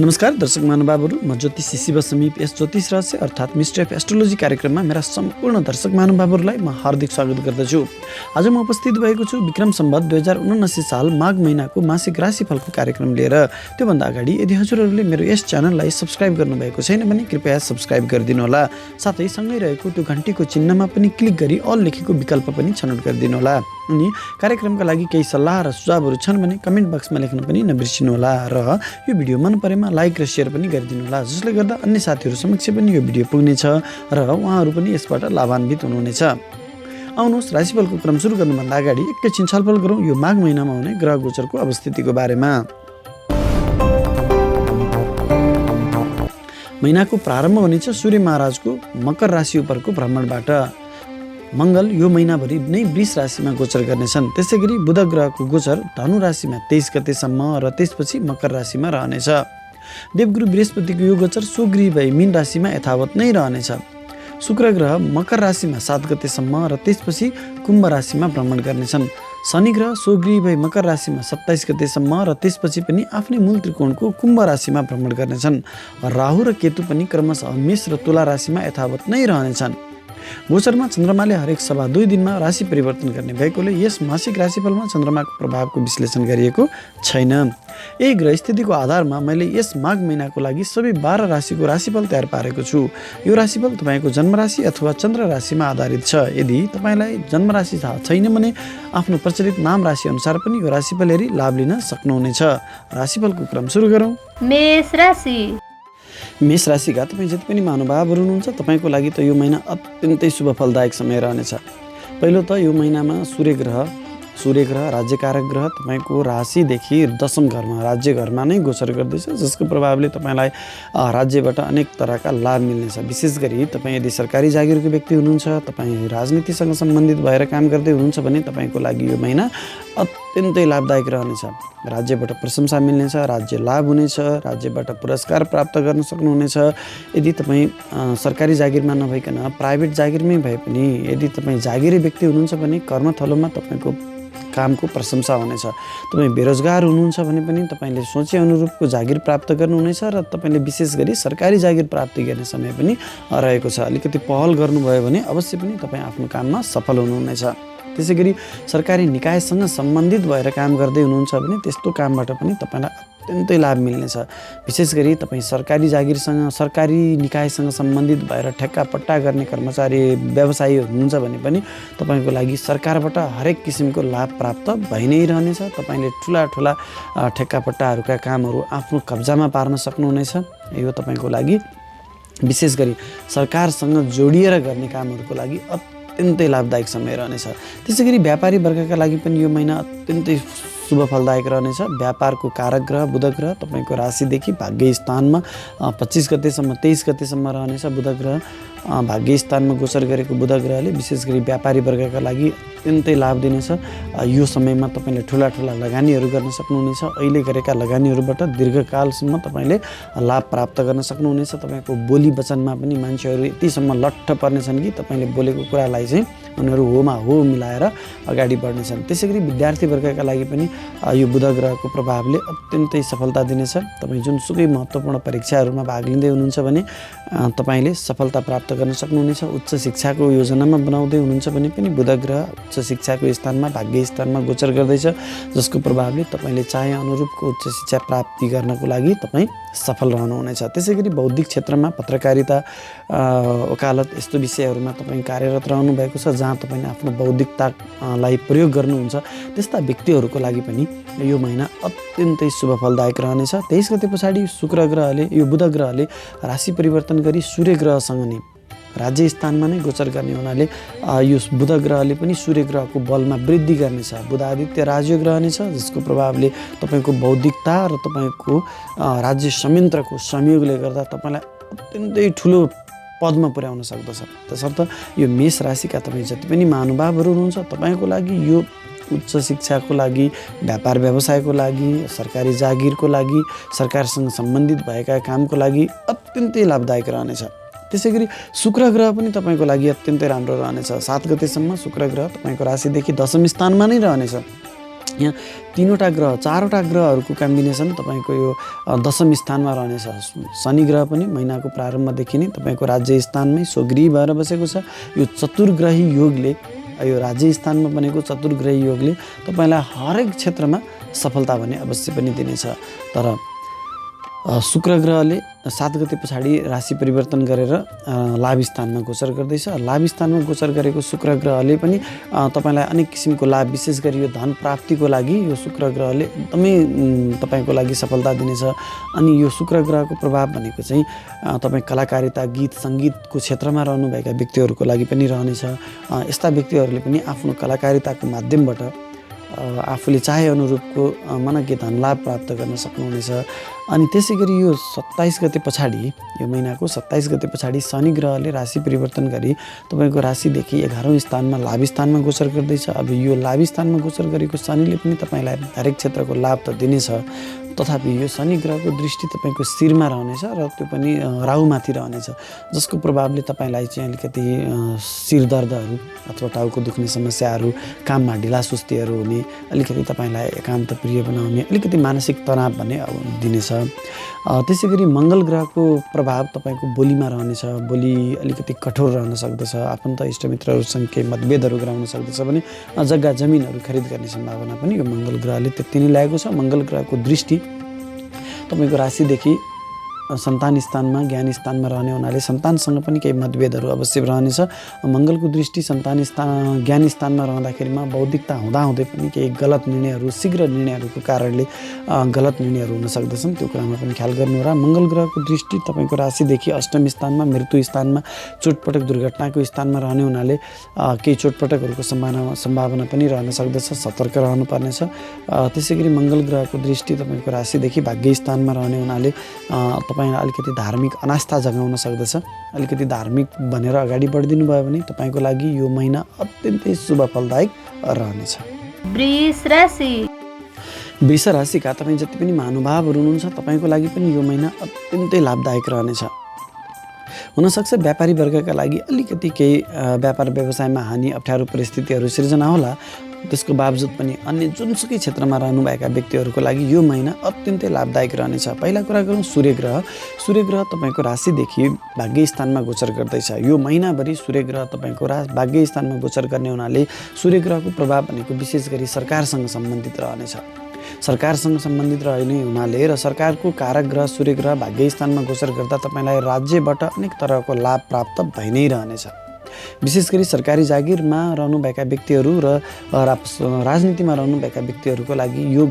नमस्कार दर्शक महानुभावहरू, म ज्योतिष शिव समीप यस ज्योतिष रहस्य अर्थात् मिस्ट्री अफ एस्ट्रोलोजी कार्यक्रममा मेरा सम्पूर्ण दर्शक महानुभावहरूलाई म हार्दिक स्वागत गर्दछु। आज म उपस्थित भएको छु विक्रम सम्वत 2079 साल माघ महिनाको मासिक राशिफलको कार्यक्रम लिएर। त्योभन्दा अगाडि यदि हजुरहरूले मेरो यस च्यानललाई सब्स्क्राइब गर्नुभएको छैन भने कृपया सब्स्क्राइब गरिदिनु होला। साथै सँगै रहेको त्यो घन्टीको चिन्हमा पनि क्लिक गरी अल लेखेको विकल्प पनि छनौट गरिदिनु होला। अनि कार्यक्रमका लागि केही सल्लाह र सुझावहरू छन् भने कमेन्ट बक्समा लेख्न पनि नबिर्सिनु होला र यो भिडियो मन परेमा लाइक र सेयर पनि गरिदिनु होला, जसले गर्दा अन्य साथीहरू समक्ष पनि यो भिडियो पुग्नेछ र उहाँहरू पनि यसबाट लाभान्वित हुनुहुनेछ। आउनुहोस् राशिफलको क्रम सुरु गर्नुभन्दा अगाडि एकैछिन छलफल गरौँ यो माघ महिनामा हुने ग्रह गोचरको अवस्थितिको बारेमा। महिनाको प्रारम्भ हुनेछ सूर्य महाराजको मकर राशि उपरको भ्रमणबाट। मङ्गल यो महिनाभरि नै वृष राशिमा गोचर गर्नेछन्। त्यसै गरी बुध ग्रहको गोचर धनु राशिमा 23 गतेसम्म र त्यसपछि मकर राशिमा रहनेछ। देवगुरु बृहस्पतिको यो गोचर स्वगृही भई मीन राशिमा यथावत नै रहनेछ। शुक्र ग्रह मकर राशिमा 7 गतेसम्म र त्यसपछि कुम्भ राशिमा भ्रमण गर्नेछन्। शनि ग्रह स्वगृही भई मकर राशिमा 27 गतेसम्म र त्यसपछि पनि आफ्नै मूल त्रिकोणको कुम्भ राशिमा भ्रमण गर्नेछन्। राहु र केतु पनि क्रमशः मेष र तुला राशिमा यथावत नै रहनेछन्। गोचरमा चन्द्रमाले हरेक सभा 2 दिनमा राशि परिवर्तन गर्ने भएकोले यस मासिक राशिफलमा चन्द्रमाको प्रभावको विश्लेषण गरिएको छैन। यही ग्रह स्थितिको आधारमा मैले यस माघ महिनाको लागि सबै 12 राशिको राशिफल तयार पारेको छु। यो राशिफल तपाईँको जन्मराशि अथवा चन्द्र राशिमा आधारित छ। यदि तपाईँलाई जन्मराशि थाहा छैन भने आफ्नो प्रचलित नाम राशि अनुसार पनि यो राशिफल हेरी लाभ लिन सक्नुहुनेछ। राशिफलको क्रम सुरु गरौँ। मेष राशि। मेष राशिका तपाईँ जति पनि महानुभावहरू हुनुहुन्छ तपाईँको लागि त यो महिना अत्यन्तै शुभ फलदायक समय रहनेछ। पहिलो त यो महिनामा सूर्य ग्रह राज्यकारक ग्रह तपाईँको राशिदेखि 10औं घरमा राज्य घरमा नै गोचर गर्दैछ, जसको प्रभावले तपाईँलाई राज्यबाट अनेक तरहका लाभ मिल्नेछ। विशेष गरी तपाईँ यदि सरकारी जागिरको व्यक्ति हुनुहुन्छ, तपाईँ राजनीतिसँग सम्बन्धित भएर काम गर्दै हुनुहुन्छ भने तपाईँको लागि यो महिना अत्यन्तै लाभदायक रहनेछ। राज्यबाट प्रशंसा मिल्नेछ, राज्य लाभ हुनेछ, राज्यबाट पुरस्कार प्राप्त गर्न सक्नुहुनेछ। यदि तपाईँ सरकारी जागिरमा नभइकन प्राइभेट जागिरमै भए पनि यदि तपाईँ जागिरी व्यक्ति हुनुहुन्छ भने कर्मथलोमा तपाईँको कामको प्रशंसा हुनेछ। तपाईँ बेरोजगार हुनुहुन्छ भने पनि तपाईँले सोचे अनुरूपको जागिर प्राप्त गर्नुहुनेछ र तपाईँले विशेष गरी सरकारी जागिर प्राप्ति गर्ने समय पनि रहेको छ। अलिकति पहल गर्नुभयो भने अवश्य पनि तपाईँ आफ्नो काममा सफल हुनुहुनेछ। त्यसै गरी सरकारी निकायसँग सम्बन्धित भएर काम गर्दै हुनुहुन्छ भने त्यस्तो कामबाट पनि तपाईँलाई अत्यन्तै लाभ मिल्नेछ। विशेष गरी तपाईँ सरकारी जागिरसँग सरकारी निकायसँग सम्बन्धित भएर ठेक्का पट्टा गर्ने कर्मचारी व्यवसायी हुनुहुन्छ भने पनि तपाईँको लागि सरकारबाट हरेक किसिमको लाभ प्राप्त भइ नै रहनेछ। तपाईँले ठुला ठुला ठेक्का पट्टाहरूका कामहरू आफ्नो कब्जामा पार्न सक्नुहुनेछ। यो तपाईँको लागि विशेष गरी सरकारसँग जोडिएर गर्ने कामहरूको लागि अत्यन्तै लाभदायक समय रहनेछ। त्यसै गरी व्यापारी वर्गका लागि पनि यो महिना अत्यन्तै शुभ फलदायक रहनेछ। व्यापारको कारक ग्रह बुध ग्रह तपाईँको राशिदेखि भाग्य स्थानमा 25 गतेसम्म 23 गतेसम्म रहनेछ। बुध ग्रह भाग्य स्थानमा गोचर गरेको बुध ग्रहले विशेष गरी व्यापारी वर्गका लागि अत्यन्तै लाभ दिनेछ। यो समयमा तपाईँले ठुला ठुला लगानीहरू गर्न सक्नुहुनेछ। अहिले गरेका लगानीहरूबाट दीर्घकालसम्म तपाईँले लाभ प्राप्त गर्न सक्नुहुनेछ। तपाईँको बोली वचनमा पनि मान्छेहरू यतिसम्म लट्ठ पर्नेछन् कि तपाईँले बोलेको कुरालाई चाहिँ उनीहरू होमा हो मिलाएर अगाडि बढ्नेछन्। त्यसै गरी विद्यार्थी वर्गका लागि पनि यो बुध ग्रहको प्रभावले अत्यन्तै सफलता दिनेछ। तपाईँ जुनसुकै महत्त्वपूर्ण परीक्षाहरूमा भाग लिँदै हुनुहुन्छ भने तपाईँले सफलता प्राप्त गर्न सक्नुहुनेछ। उच्च शिक्षाको योजनामा बनाउँदै हुनुहुन्छ भने पनि बुध ग्रह उच्च शिक्षाको स्थानमा भाग्य स्थानमा गोचर गर्दैछ, जसको प्रभावले तपाईँले चाहे अनुरूपको उच्च शिक्षा प्राप्ति गर्नको लागि तपाईँ सफल रहनुहुनेछ। त्यसै गरी बौद्धिक क्षेत्रमा पत्रकारिता वकालत यस्तो विषयहरूमा तपाईँ कार्यरत रहनु भएको छ, जहाँ तपाईँले आफ्नो बौद्धिकतालाई प्रयोग गर्नुहुन्छ, त्यस्ता व्यक्तिहरूको लागि पनि यो महिना अत्यन्तै शुभ फलदायक रहनेछ। 23 गते पछाडि शुक्र ग्रहले यो बुध ग्रहले राशि परिवर्तन गरी सूर्य ग्रहसँग नै राज्य स्थानमा नै गोचर गर्ने हुनाले यो बुध ग्रहले पनि सूर्य ग्रहको बलमा वृद्धि गर्नेछ। बुध आदित्य राजयोग रहनेछ, जसको प्रभावले तपाईँको बौद्धिकता र तपाईँको राज्य संयन्त्रको संयोगले गर्दा तपाईँलाई अत्यन्तै ठुलो पदमा पुर्याउन सक्दछ। तसर्थ यो मेष राशिका तपाईँ जति पनि महानुभावहरू हुनुहुन्छ तपाईँको लागि यो उच्च शिक्षाको लागि, व्यापार व्यवसायको लागि, सरकारी जागिरको लागि, सरकारसँग सम्बन्धित भएका कामको लागि अत्यन्तै लाभदायक रहनेछ। त्यसै गरी शुक्र ग्रह पनि तपाईँको लागि अत्यन्तै राम्रो रहनेछ। 7 गतेसम्म शुक्र ग्रह तपाईँको राशिदेखि 10औं स्थानमा नै रहनेछ। यहाँ 3वटा ग्रह 4वटा ग्रहहरूको कम्बिनेसन तपाईँको यो दशम स्थानमा रहनेछ। शनि ग्रह पनि महिनाको प्रारम्भदेखि नै तपाईँको राज्य स्थानमै स्वगृही भएर बसेको छ। यो चतुर्ग्रही योगले, यो राज्य स्थानमा बनेको चतुर्ग्रही योगले तपाईँलाई हरेक क्षेत्रमा सफलता भने अवश्य पनि दिनेछ। तर शुक्र ग्रहले 7 गते पछाडि राशि परिवर्तन गरेर लाभ स्थानमा गोचर गर्दैछ। लाभ स्थानमा गोचर गरेको शुक्र ग्रहले पनि तपाईँलाई अनेक किसिमको लाभ, विशेष गरी यो धन प्राप्तिको लागि यो शुक्र ग्रहले एकदमै तपाईँको लागि सफलता दिनेछ। अनि यो शुक्र ग्रहको प्रभाव भनेको चाहिँ तपाईँ कलाकारिता, गीत सङ्गीतको क्षेत्रमा रहनुभएका व्यक्तिहरूको लागि पनि रहनेछ। यस्ता व्यक्तिहरूले पनि आफ्नो कलाकारिताको माध्यमबाट आफूले चाहे अनुरूपको मनज्ञ धन लाभ प्राप्त गर्न सक्नुहुनेछ। अनि त्यसै गरी यो 27 गते पछाडि, यो महिनाको 27 गते पछाडि शनि ग्रहले राशि परिवर्तन गरी तपाईँको राशिदेखि 11औँ स्थानमा लाभ स्थानमा गोचर गर्दैछ। अब यो लाभ स्थानमा गोचर गरेको शनिले पनि तपाईँलाई हरेक क्षेत्रको लाभ त दिनेछ, तथापि यो शनि ग्रहको दृष्टि तपाईँको शिरमा रहनेछ र त्यो पनि राहुमाथि रहनेछ, जसको प्रभावले तपाईँलाई चाहिँ अलिकति शिर दर्दहरू अथवा टाउको दुख्ने समस्याहरू, काममा ढिलासुस्तीहरू हुने, अलिकति तपाईँलाई एकान्त प्रिय बनाउने, अलिकति मानसिक तनाव भने दिनेछ। त्यसै गरी मङ्गल ग्रहको प्रभाव तपाईँको बोलीमा रहनेछ। बोली अलिकति कठोर रहन सक्दछ। आफन्त इष्टमित्रहरूसँग केही मतभेदहरू गराउन सक्दछ भने जग्गा जमिनहरू खरिद गर्ने सम्भावना पनि यो मङ्गल ग्रहले त्यति नै ल्याएको छ। मङ्गल ग्रहको दृष्टि तपाईँको राशिदेखि सन्तान स्थानमा, ज्ञान स्थानमा रहने हुनाले सन्तानसँग पनि केही मतभेदहरू अवश्य रहनेछ। मङ्गलको दृष्टि सन्तान स्थान, ज्ञान स्थानमा रहँदाखेरिमा बौद्धिकता हुँदाहुँदै पनि केही गलत निर्णयहरू, शीघ्र निर्णयहरूको कारणले गलत निर्णयहरू हुन सक्दछन्, त्यो कुरामा पनि ख्याल गर्नु होला। मङ्गल ग्रहको दृष्टि तपाईँको राशिदेखि अष्टम स्थानमा, मृत्यु स्थानमा, चोटपटक दुर्घटनाको स्थानमा रहने हुनाले केही चोटपटकहरूको सम्भावना पनि रहन सक्दछ, सतर्क रहनुपर्नेछ। त्यसै गरी मङ्गल ग्रहको दृष्टि तपाईँको राशिदेखि भाग्य स्थानमा रहने हुनाले तपाईँलाई अलिकति धार्मिक अनास्था जगाउन सक्दछ। अलिकति धार्मिक भनेर अगाडि बढिदिनु भयो भने तपाईँको लागि यो महिना अत्यन्तै शुभ फलदायक रहनेछ। वृष राशिका तपाईँ जति पनि महानुभावहरू हुनुहुन्छ, तपाईँको लागि पनि यो महिना अत्यन्तै लाभदायक रहनेछ। हुनसक्छ व्यापारी वर्गका लागि अलिकति केही व्यापार व्यवसायमा हानि, अप्ठ्यारो परिस्थितिहरू सिर्जना होला। त्यसको बावजुद पनि अन्य जुनसुकै क्षेत्रमा रहनुभएका व्यक्तिहरूको लागि यो महिना अत्यन्तै लाभदायक रहनेछ। पहिला कुरा गरौँ सूर्य ग्रह। सूर्य ग्रह तपाईँको राशिदेखि भाग्य स्थानमा गोचर गर्दैछ। यो महिनाभरि सूर्य ग्रह तपाईँको भाग्य स्थानमा गोचर गर्ने हुनाले सूर्य ग्रहको प्रभाव भनेको विशेष गरी सरकारसँग सम्बन्धित रहनेछ। सरकारसँग सम्बन्धित रहने हुनाले र सरकारको कारक ग्रह सूर्य ग्रह भाग्य स्थानमा गोचर गर्दा तपाईँलाई राज्यबाट अनेक तरहको लाभ प्राप्त भइ नै रहनेछ। विशेष गरी सरकारी जागिरमा रहनुभएका व्यक्तिहरू र राजनीतिमा रहनुभएका व्यक्तिहरूको लागि यो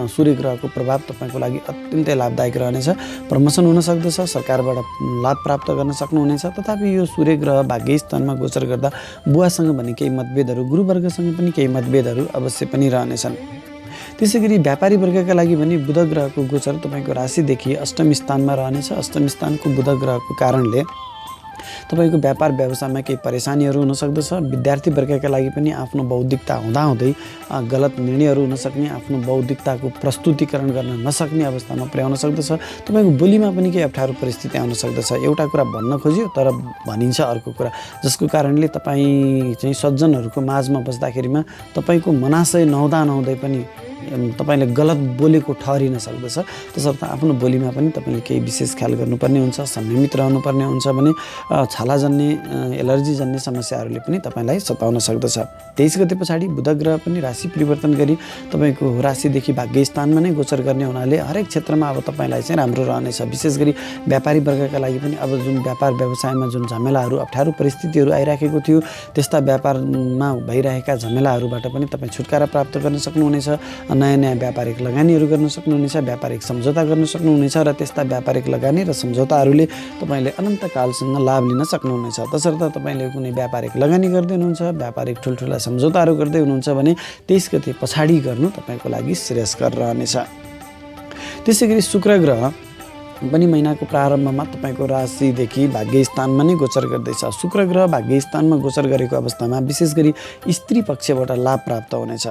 सूर्य ग्रहको प्रभाव तपाईँको लागि अत्यन्तै लाभदायक रहनेछ। प्रमोसन हुन सक्दछ, सरकारबाट लाभ प्राप्त गर्न सक्नुहुनेछ। तथापि यो सूर्य ग्रह भाग्य स्थानमा गोचर गर्दा बुवासँग भने केही मतभेदहरू, गुरुवर्गसँग पनि केही मतभेदहरू अवश्य पनि रहनेछन्। त्यसै गरी व्यापारी वर्गका लागि भने बुध ग्रहको गोचर तपाईँको राशिदेखि अष्टम स्थानमा रहनेछ। अष्टम स्थानको बुध ग्रहको कारणले तपाईँको व्यापार व्यवसायमा केही परेशानीहरू हुन सक्दछ। विद्यार्थी वर्गका लागि पनि आफ्नो बौद्धिकता हुँदाहुँदै गलत निर्णयहरू हुन सक्ने, आफ्नो बौद्धिकताको प्रस्तुतिकरण गर्न नसक्ने अवस्थामा पुर्याउन सक्दछ। तपाईँको बोलीमा पनि केही अप्ठ्यारो परिस्थिति आउन सक्दछ। एउटा कुरा भन्न खोज्यो तर भनिन्छ अर्को कुरा, जसको कारणले तपाईँ चाहिँ सज्जनहरूको माझमा बस्दाखेरिमा तपाईँको मनाशय नहुँदै पनि तपाईँले गलत बोलेको ठहरिन सक्दछ। तसर्थ आफ्नो बोलीमा पनि तपाईँले केही विशेष ख्याल गर्नुपर्ने हुन्छ, संयमित रहनुपर्ने हुन्छ भने छाला जन्ने, एलर्जी जन्ने समस्याहरूले पनि तपाईँलाई सताउन सक्दछ। 23 गते पछाडि बुध ग्रह पनि राशि परिवर्तन गरी तपाईँको राशिदेखि भाग्य स्थानमा नै गोचर गर्ने हुनाले हरेक क्षेत्रमा अब तपाईँलाई चाहिँ राम्रो रहनेछ। विशेष गरी व्यापारी वर्गका लागि पनि अब जुन व्यापार व्यवसायमा जुन झमेलाहरू, अप्ठ्यारो परिस्थितिहरू आइराखेको थियो, त्यस्ता व्यापारमा भइरहेका झमेलाहरूबाट पनि तपाईँ छुटकारा प्राप्त गर्न सक्नुहुनेछ। नयाँ नयाँ व्यापारिक लगानीहरू गर्न सक्नुहुनेछ, व्यापारिक सम्झौता गर्न सक्नुहुनेछ र त्यस्ता व्यापारिक लगानी र सम्झौताहरूले तपाईँले अनन्तकालसँग लाभ लिन सक्नुहुनेछ। तसर्थ तपाईँले कुनै व्यापारिक लगानी गर्दै हुनुहुन्छ, व्यापारिक ठुल्ठुला सम्झौताहरू गर्दै हुनुहुन्छ भने 23 गते पछाडि गर्नु तपाईँको लागि श्रेयस्कर रहनेछ। त्यसै गरी शुक्र ग्रह पनि महिनाको प्रारम्भमा तपाईँको राशिदेखि भाग्य स्थानमा नै गोचर गर्दैछ। शुक्र ग्रह भाग्य स्थानमा गोचर गरेको अवस्थामा विशेष गरी स्त्री पक्षबाट लाभ प्राप्त हुनेछ।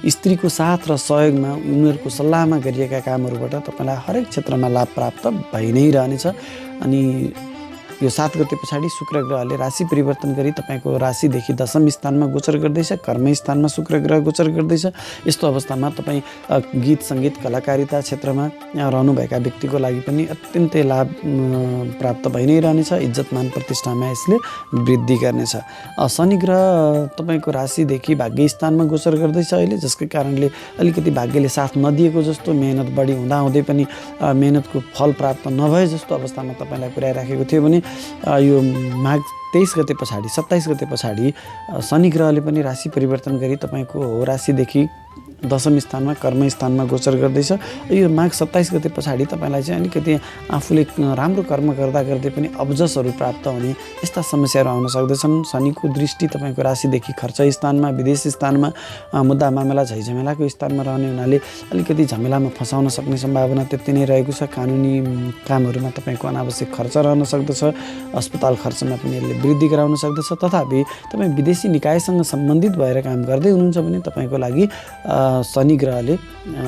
स्त्रीको साथ र सहयोगमा, उनीहरूको सल्लाहमा गरिएका कामहरूबाट तपाईँलाई हरेक क्षेत्रमा लाभ प्राप्त भइ नै रहनेछ। अनि यो 7 गते पछाडि शुक्र ग्रहले राशि परिवर्तन गरी तपाईँको राशिदेखि दशम स्थानमा गोचर गर्दैछ, कर्म स्थानमा शुक्र ग्रह गोचर गर्दैछ। यस्तो अवस्थामा तपाईँ गीत सङ्गीत कलाकारिता क्षेत्रमा रहनुभएका व्यक्तिको लागि पनि अत्यन्तै लाभ प्राप्त भइ नै रहनेछ। इज्जत मान प्रतिष्ठामा यसले वृद्धि गर्नेछ। शनि ग्रह तपाईँको राशिदेखि भाग्य स्थानमा गोचर गर्दैछ अहिले, जसकै कारणले अलिकति भाग्यले साथ नदिएको जस्तो, मेहनत बढी हुँदाहुँदै पनि मेहनतको फल प्राप्त नभए जस्तो अवस्थामा तपाईँलाई पुर्याइराखेको थियो भने यो माघ 23 गते पछाडि 27 गते पछाडि शनि ग्रहले पनि राशि परिवर्तन गरी तपाईँको राशिदेखि दशम स्थानमा कर्म स्थानमा गोचर गर्दैछ। यो माघ 27 गते पछाडि तपाईँलाई चाहिँ अलिकति आफूले राम्रो कर्म गर्दा गर्दै पनि अब्जसहरू प्राप्त हुने यस्ता समस्याहरू आउन सक्दछन्। शनिको दृष्टि तपाईँको राशिदेखि खर्च स्थानमा, विदेश स्थानमा, मुद्दा मामला झैझमेलाको स्थानमा रहने हुनाले अलिकति झमेलामा फसाउन सक्ने सम्भावना त्यति नै रहेको छ। कानुनी कामहरूमा तपाईँको अनावश्यक खर्च रहन सक्दछ। अस्पताल खर्चमा पनि यसले वृद्धि गराउन सक्दछ। तथापि तपाईँ विदेशी निकायसँग सम्बन्धित भएर काम गर्दै हुनुहुन्छ भने तपाईँको लागि शनि ग्रहले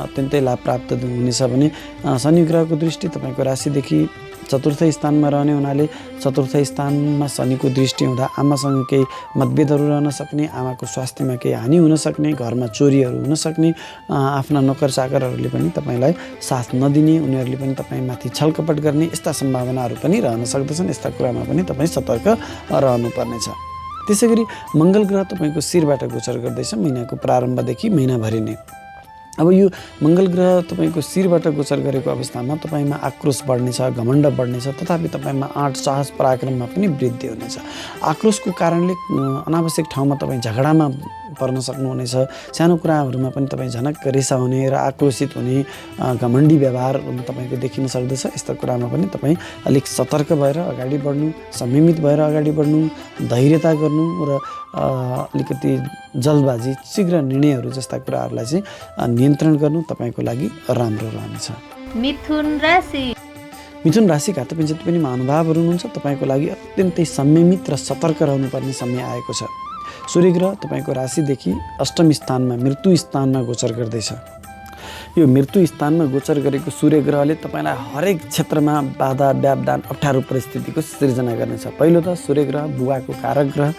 अत्यन्तै लाभ प्राप्त हुनेछ भने शनि ग्रहको दृष्टि तपाईँको राशिदेखि चतुर्थ स्थानमा रहने हुनाले चतुर्थ स्थानमा शनिको दृष्टि हुँदा आमासँग केही मतभेदहरू रहन सक्ने, आमाको स्वास्थ्यमा केही हानि हुन सक्ने, घरमा चोरीहरू हुन सक्ने, आफ्ना नोकर चाकरहरूले पनि तपाईँलाई साथ नदिने, उनीहरूले पनि तपाईँमाथि छलकपट गर्ने यस्ता सम्भावनाहरू पनि रहन सक्दछन्। यस्ता कुरामा पनि तपाईँ सतर्क रहनुपर्नेछ। त्यसै गरी मङ्गल ग्रह तपाईँको शिरबाट गोचर गर्दैछ महिनाको प्रारम्भदेखि महिनाभरि नै। अब यो मङ्गल ग्रह तपाईँको शिरबाट गोचर गरेको अवस्थामा तपाईँमा आक्रोश बढ्नेछ, घमण्ड बढ्नेछ, तथापि तपाईँमा आँट साहस पराक्रममा पनि वृद्धि हुनेछ। आक्रोशको कारणले अनावश्यक ठाउँमा तपाईँ झगडामा पर्न सक्नुहुनेछ। सानो कुराहरूमा पनि तपाईँ झनक्क रिसाउने र आक्रोशित हुने, घमण्डी व्यवहार तपाईँको देखिन सक्दछ। यस्ता कुरामा पनि तपाईँ अलिक सतर्क भएर अगाडि बढ्नु, संयमित भएर अगाडि बढ्नु, धैर्यता गर्नु र अलिकति जल्दबाजी, शीघ्र निर्णयहरू जस्ता कुराहरूलाई चाहिँ नियन्त्रण गर्नु तपाईँको लागि राम्रो रहनेछ। मिथुन राशिका तपाईँ जति पनि महानुभावहरू हुनुहुन्छ तपाईँको लागि अत्यन्तै संयमित र सतर्क रहनुपर्ने समय आएको छ। सूर्य ग्रह तपाईँको राशिदेखि अष्टम स्थानमा मृत्यु स्थानमा गोचर गर्दैछ। यो मृत्यु स्थानमा गोचर गरेको सूर्य ग्रहले तपाईँलाई हरेक क्षेत्रमा बाधा, व्यवधान, अप्ठ्यारो परिस्थितिको सिर्जना गर्नेछ। पहिलो त सूर्य ग्रह बुवाको कारक ग्रह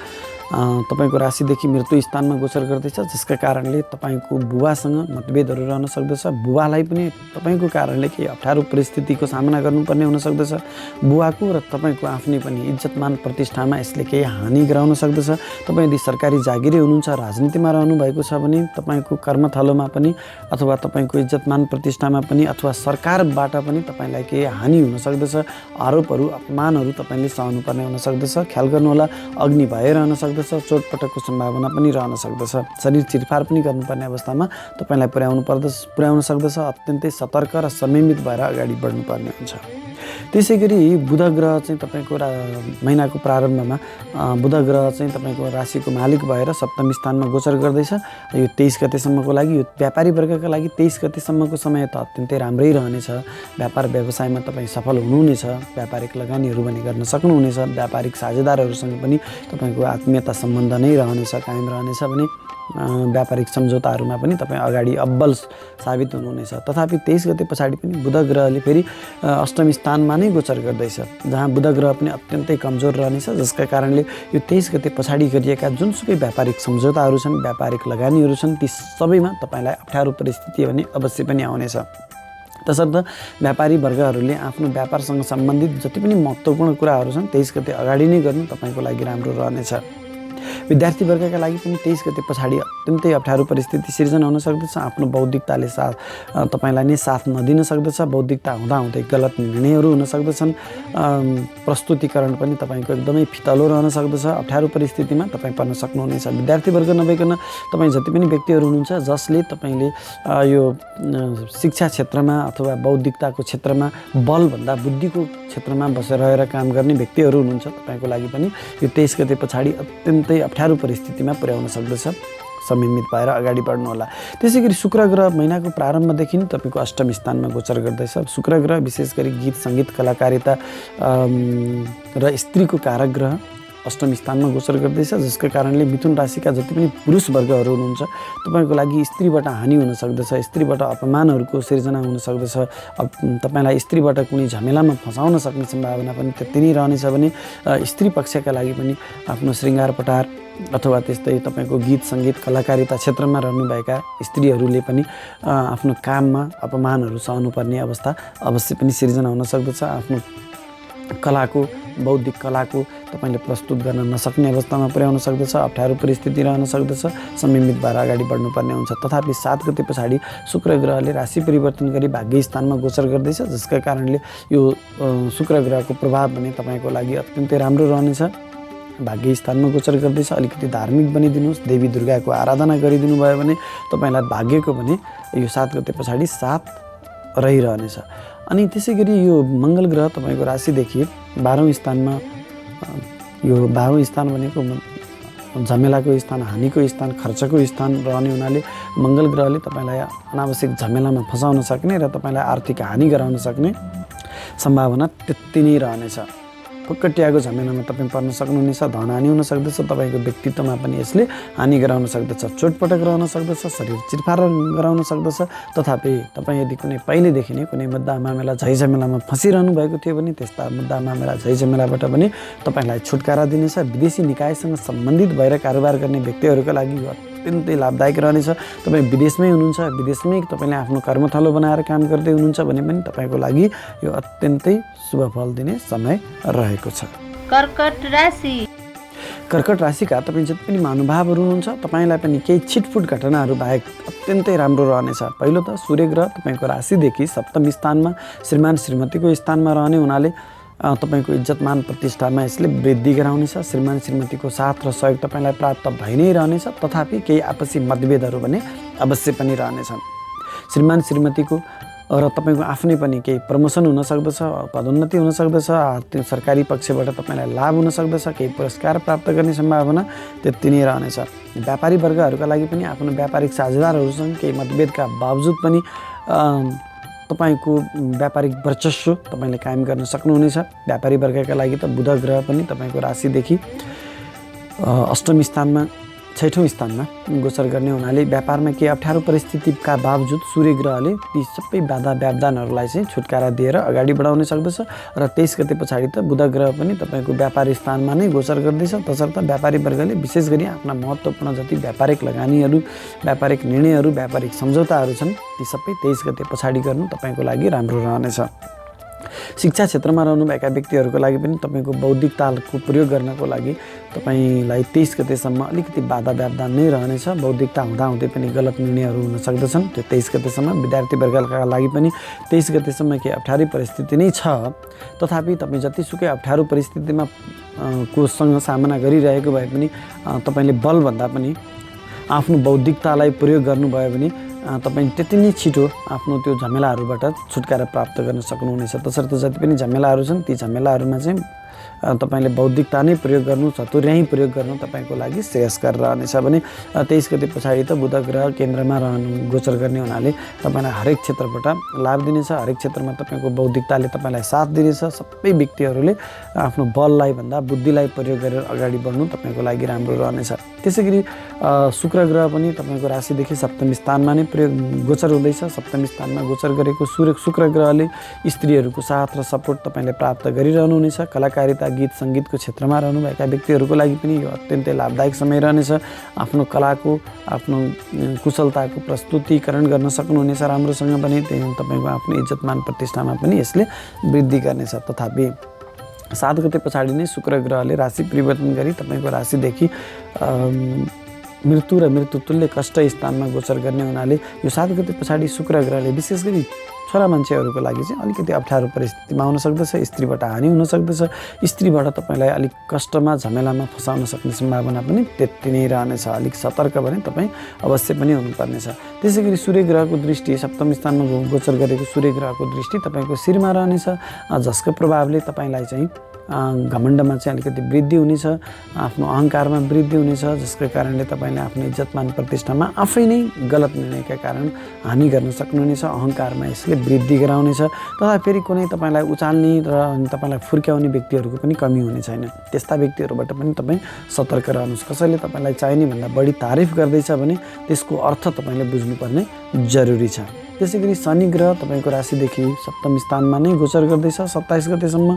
तपाईँको राशिदेखि मृत्यु स्थानमा गोचर गर्दैछ, जसका कारणले तपाईँको बुवासँग मतभेदहरू रहन सक्दछ। बुवालाई पनि तपाईँको कारणले केही अप्ठ्यारो परिस्थितिको सामना गर्नुपर्ने हुन सक्दछ। बुवाको र तपाईँको आफ्नै पनि इज्जतमान प्रतिष्ठामा यसले केही हानि गराउन सक्दछ। तपाईँ यदि सरकारी जागिरी हुनुहुन्छ, राजनीतिमा रहनुभएको छ भने तपाईँको कर्मथलोमा पनि अथवा तपाईँको इज्जतमान प्रतिष्ठामा पनि अथवा सरकारबाट पनि तपाईँलाई केही हानि हुन सक्दछ। आरोपहरू, अपमानहरू तपाईँले सहनुपर्ने हुन सक्दछ। ख्याल गर्नुहोला, अग्नि भए रहन सक्दछ, चोटपटकको सम्भावना पनि रहन सक्दछ। शरीर चिरफार पनि गर्नुपर्ने अवस्थामा तपाईँलाई पुर्याउन सक्दछ। अत्यन्तै सतर्क र संयमित भएर अगाडि बढ्नुपर्ने हुन्छ। त्यसै गरी बुध ग्रह चाहिँ तपाईँको महिनाको प्रारम्भमा बुध ग्रह चाहिँ तपाईँको राशिको मालिक भएर सप्तम स्थानमा गोचर गर्दैछ। यो 23 गतेसम्मको लागि, यो व्यापारी वर्गका लागि 23 गतेसम्मको समय त अत्यन्तै राम्रै रहनेछ। व्यापार व्यवसायमा तपाईँ सफल हुनुहुनेछ। व्यापारिक लगानीहरू पनि गर्न सक्नुहुनेछ। व्यापारिक साझेदारहरूसँग पनि तपाईँको आत्मीयता सम्बन्ध नै रहनेछ, कायम रहनेछ भने व्यापारिक सम्झौताहरूमा पनि तपाईँ अगाडि अब्बल साबित हुनुहुनेछ। तथापि 23 गते पछाडि पनि बुध ग्रहले फेरि अष्टम स्थानमा नै गोचर गर्दैछ, जहाँ बुध ग्रह पनि अत्यन्तै कमजोर रहनेछ, जसका कारणले यो 23 गते पछाडि गरिएका जुनसुकै व्यापारिक सम्झौताहरू छन्, व्यापारिक लगानीहरू छन्, ती सबैमा तपाईँलाई अप्ठ्यारो परिस्थिति भने अवश्य पनि आउनेछ। तसर्थ व्यापारी वर्गहरूले आफ्नो व्यापारसँग सम्बन्धित जति पनि महत्त्वपूर्ण कुराहरू छन् 23 गते अगाडि नै गर्नु तपाईँको लागि राम्रो रहनेछ। विद्यार्थी वर्गका लागि पनि 23 गते पछाडि अत्यन्तै अप्ठ्यारो परिस्थिति सिर्जना हुन सक्दछ। आफ्नो बौद्धिकताले तपाईँलाई नै साथ नदिन सक्दछ। बौद्धिकता हुँदाहुँदै गलत निर्णयहरू हुन सक्दछन्। प्रस्तुतिकरण पनि तपाईँको एकदमै फितलो रहन सक्दछ। अप्ठ्यारो परिस्थितिमा तपाईँ पर्न सक्नुहुनेछ। विद्यार्थी वर्ग नभइकन तपाईँ जति पनि व्यक्तिहरू हुनुहुन्छ जसले तपाईँले यो शिक्षा क्षेत्रमा अथवा बौद्धिकताको क्षेत्रमा बलभन्दा बुद्धिको क्षेत्रमा बसेर रहेर काम गर्ने व्यक्तिहरू हुनुहुन्छ, तपाईँको लागि पनि यो 23 गते पछाडि अत्यन्तै अप्ठ्यारो परिस्थितिमा पुर्याउन सक्दछ। संयमित भएर अगाडि बढ्नुहोला। त्यसै गरी शुक्र ग्रह महिनाको प्रारम्भदेखि नै तपाईँको अष्टम स्थानमा गोचर गर्दैछ। शुक्र ग्रह विशेष गरी गीत सङ्गीत कलाकारिता र स्त्रीको कारक ग्रह। अष्टम स्थानमा गोचर गर्दैछ, जसका कारणले मिथुन राशिका जति पनि पुरुष वर्गहरू हुनुहुन्छ तपाईँको लागि स्त्रीबाट हानि हुन सक्दछ, स्त्रीबाट अपमानहरूको सिर्जना हुन सक्दछ, तपाईँलाई स्त्रीबाट कुनै झमेलामा फसाउन सक्ने सम्भावना पनि त्यति नै रहनेछ भने स्त्री पक्षका लागि पनि आफ्नो श्रृङ्गार पटार अथवा त्यस्तै तपाईँको गीत सङ्गीत कलाकारिता क्षेत्रमा रहनुभएका स्त्रीहरूले पनि आफ्नो काममा अपमानहरू सहनुपर्ने अवस्था अवश्य पनि सिर्जना हुन सक्दछ। आफ्नो कलाको बौद्धिक कलाको तपाईँले प्रस्तुत गर्न नसक्ने अवस्थामा पुर्याउन सक्दछ, अप्ठ्यारो परिस्थिति रहन सक्दछ, संयमित भएर अगाडि बढ्नुपर्ने हुन्छ। तथापि 7 गते पछाडि शुक्र ग्रहले राशि परिवर्तन गरी भाग्य स्थानमा गोचर गर्दैछ, जसका कारणले यो शुक्र ग्रहको प्रभाव भने तपाईँको लागि अत्यन्तै राम्रो रहनेछ। भाग्य स्थानमा गोचर गर्दैछ, अलिकति धार्मिक बनिदिनुहोस्, देवी दुर्गाको आराधना गरिदिनु भयो भने तपाईँलाई भाग्यको भने यो 7 गते पछाडि साथ रहिरहनेछ। अनि त्यसै गरी यो मङ्गल ग्रह तपाईँको राशिदेखि 12औं स्थानमा, यो 12औं स्थान भनेको झमेलाको स्थान, हानिको स्थान, खर्चको स्थान रहने हुनाले मङ्गल ग्रहले तपाईँलाई अनावश्यक झमेलामा फसाउन सक्ने र तपाईँलाई आर्थिक हानि गराउन सक्ने सम्भावना त्यति नै रहनेछ। फुक्कटियाको झमेलामा तपाईँ पर्न सक्नुहुनेछ, धन हानि हुन सक्दछ, तपाईँको व्यक्तित्वमा पनि यसले हानि गराउन सक्दछ, चोटपटक रहन सक्दछ, शरीर चिरफार गराउन सक्दछ। तथापि तपाईँ यदि कुनै पहिलेदेखि नै कुनै मुद्दा मामिला झैझमेलामा फँसिरहनु भएको थियो भने त्यस्ता मुद्दा मामिला झैझमेलाबाट पनि तपाईँलाई छुटकारा दिनेछ। विदेशी निकायसँग सम्बन्धित भएर कारोबार गर्ने व्यक्तिहरूका लागि यो अत्यन्तै लाभदायक रहनेछ। तपाईँ विदेशमै हुनुहुन्छ, विदेशमै तपाईँले आफ्नो कर्मथलो बनाएर काम गर्दै हुनुहुन्छ भने पनि तपाईँको लागि यो अत्यन्तै शुभ फल दिने समय रहेको छ। कर्कट राशि, कर्कट राशिका तपाईँ जति पनि महानुभावहरू हुनुहुन्छ तपाईँलाई पनि केही छिटफुट घटनाहरू बाहेक अत्यन्तै राम्रो रहनेछ। पहिलो त सूर्य ग्रह तपाईँको राशिदेखि सप्तम स्थानमा श्रीमान श्रीमतीको स्थानमा रहने हुनाले तपाईँको इज्जतमान प्रतिष्ठामा यसले वृद्धि गराउनेछ। श्रीमान श्रीमतीको साथ र सहयोग तपाईँलाई प्राप्त भइ नै रहनेछ। तथापि केही आपसी मतभेदहरू भने अवश्य पनि रहनेछन्। श्रीमान श्रीमतीको र तपाईँको आफ्नै पनि केही प्रमोसन हुन सक्दछ, पदोन्नति हुन सक्दछ, त्यो सरकारी पक्षबाट तपाईँलाई लाभ हुन सक्दछ, केही पुरस्कार प्राप्त गर्ने सम्भावना त्यति नै रहनेछ। व्यापारी वर्गहरूका लागि पनि आफ्नो व्यापारिक साझेदारहरूसँग केही मतभेदका बावजुद पनि तपाईँको व्यापारिक वर्चस्व तपाईँले कायम गर्न सक्नुहुनेछ। व्यापारी वर्गका लागि त बुध ग्रह पनि तपाईँको राशिदेखि अष्टम स्थानमा, 6औं स्थानमा गोचर गर्ने हुनाले व्यापारमा केही अप्ठ्यारो परिस्थितिका बावजुद सूर्य ग्रहले ती सबै बाधा व्यवधानहरूलाई चाहिँ छुटकारा दिएर अगाडि बढाउन सक्दछ। र 23 गते पछाडि त बुध ग्रह पनि तपाईँको व्यापार स्थानमा नै गोचर गर्दैछ। तसर्थ व्यापारी वर्गले विशेष गरी आफ्ना महत्त्वपूर्ण जति व्यापारिक लगानीहरू, व्यापारिक निर्णयहरू, व्यापारिक सम्झौताहरू छन् ती सबै 23 गते पछाडि गर्नु तपाईँको लागि राम्रो रहनेछ। शिक्षा क्षेत्रमा रहनुभएका व्यक्तिहरूको लागि पनि तपाईँको बौद्धिक तालको प्रयोग गर्नको लागि तपाईँलाई 23 गतेसम्म अलिकति बाधा व्यवधान नै रहनेछ। बौद्धिकता हुँदाहुँदै पनि गलत निर्णयहरू हुन सक्दछन्। त्यो 23 गतेसम्म विद्यार्थी वर्गका लागि पनि 23 गतेसम्म केही अप्ठ्यारी परिस्थिति नै छ। तथापि तपाईँ जतिसुकै अप्ठ्यारो परिस्थितिमा कोसँग सामना गरिरहेको भए पनि तपाईँले बलभन्दा पनि आफ्नो बौद्धिकतालाई प्रयोग गर्नुभयो भने तपाईँ त्यति नै छिटो आफ्नो त्यो झमेलाहरूबाट छुटकारा प्राप्त गर्न सक्नुहुनेछ। तसर्थ जति पनि झमेलाहरू छन् ती झमेलाहरूमा चाहिँ तपाईँले बौद्धिकता नै प्रयोग गर्नु, चतुर्याई प्रयोग गर्नु तपाईँको लागि श्रेयस्कर रहनेछ। भने 23 गते पछाडि त बुध ग्रह केन्द्रमा गोचर गर्ने हुनाले तपाईँलाई हरेक क्षेत्रबाट लाभ दिनेछ। हरेक क्षेत्रमा तपाईँको बौद्धिकताले तपाईँलाई साथ दिनेछ। सबै व्यक्तिहरूले आफ्नो बललाई भन्दा बुद्धिलाई प्रयोग गरेर अगाडि बढ्नु तपाईँको लागि राम्रो रहनेछ। त्यसै गरी शुक्र ग्रह पनि तपाईँको राशिदेखि सप्तम स्थानमा नै गोचर हुँदैछ। सप्तम स्थानमा गोचर गरेको शुक्र ग्रहले स्त्रीहरूको साथ र सपोर्ट तपाईँले प्राप्त गरिरहनुहुनेछ। कलाकारिता, गीत सङ्गीतको क्षेत्रमा रहनुभएका व्यक्तिहरूको लागि पनि यो अत्यन्तै लाभदायक समय रहनेछ। आफ्नो कलाको, आफ्नो कुशलताको प्रस्तुतिकरण गर्न सक्नुहुनेछ राम्रोसँग पनि। त्यही तपाईँको आफ्नो इज्जतमान प्रतिष्ठामा पनि यसले वृद्धि गर्नेछ। तथापि 7 गते पछाडि नै शुक्र ग्रहले राशि परिवर्तन गरी तपाईँको राशिदेखि मृत्यु र मृत्युतुल्य कष्ट स्थानमा गोचर गर्ने हुनाले यो 7 गते पछाडि शुक्र ग्रहले विशेष गरी छोरा मान्छेहरूको लागि चाहिँ अलिकति अप्ठ्यारो परिस्थितिमा आउन सक्दछ। स्त्रीबाट हानि हुन सक्दछ। स्त्रीबाट तपाईँलाई अलिक कष्टमा झमेलामा फसाउन सक्ने सम्भावना पनि त्यति नै रहनेछ। अलिक सतर्क भने तपाईँ अवश्य पनि हुनुपर्नेछ। त्यसै गरी सूर्य ग्रहको दृष्टि सप्तम स्थानमा गोचर गरेको सूर्य ग्रहको दृष्टि तपाईँको शिरमा रहनेछ, जसको प्रभावले तपाईँलाई चाहिँ घमण्डमा चाहिँ अलिकति वृद्धि हुनेछ, आफ्नो अहङ्कारमा वृद्धि हुनेछ, जसको कारणले तपाईँले आफ्नो इज्जतमान प्रतिष्ठामा आफै नै गलत निर्णयका कारण हानि गर्न सक्नुहुनेछ। अहङ्कारमा यसले वृद्धि गराउनेछ तथा फेरि कुनै तपाईँलाई उचाल्ने र तपाईँलाई फुर्क्याउने व्यक्तिहरूको पनि कमी हुने छैन। त्यस्ता व्यक्तिहरूबाट पनि तपाईँ सतर्क रहनुहोस्। कसैले तपाईँलाई चाहिने भन्दा बढी तारिफ गर्दैछ भने त्यसको अर्थ तपाईँले बुझ्नुपर्ने जरुरी छ। त्यसै गरी शनि ग्रह तपाईँको राशिदेखि सप्तम स्थानमा नै गोचर गर्दैछ 27 गतेसम्म,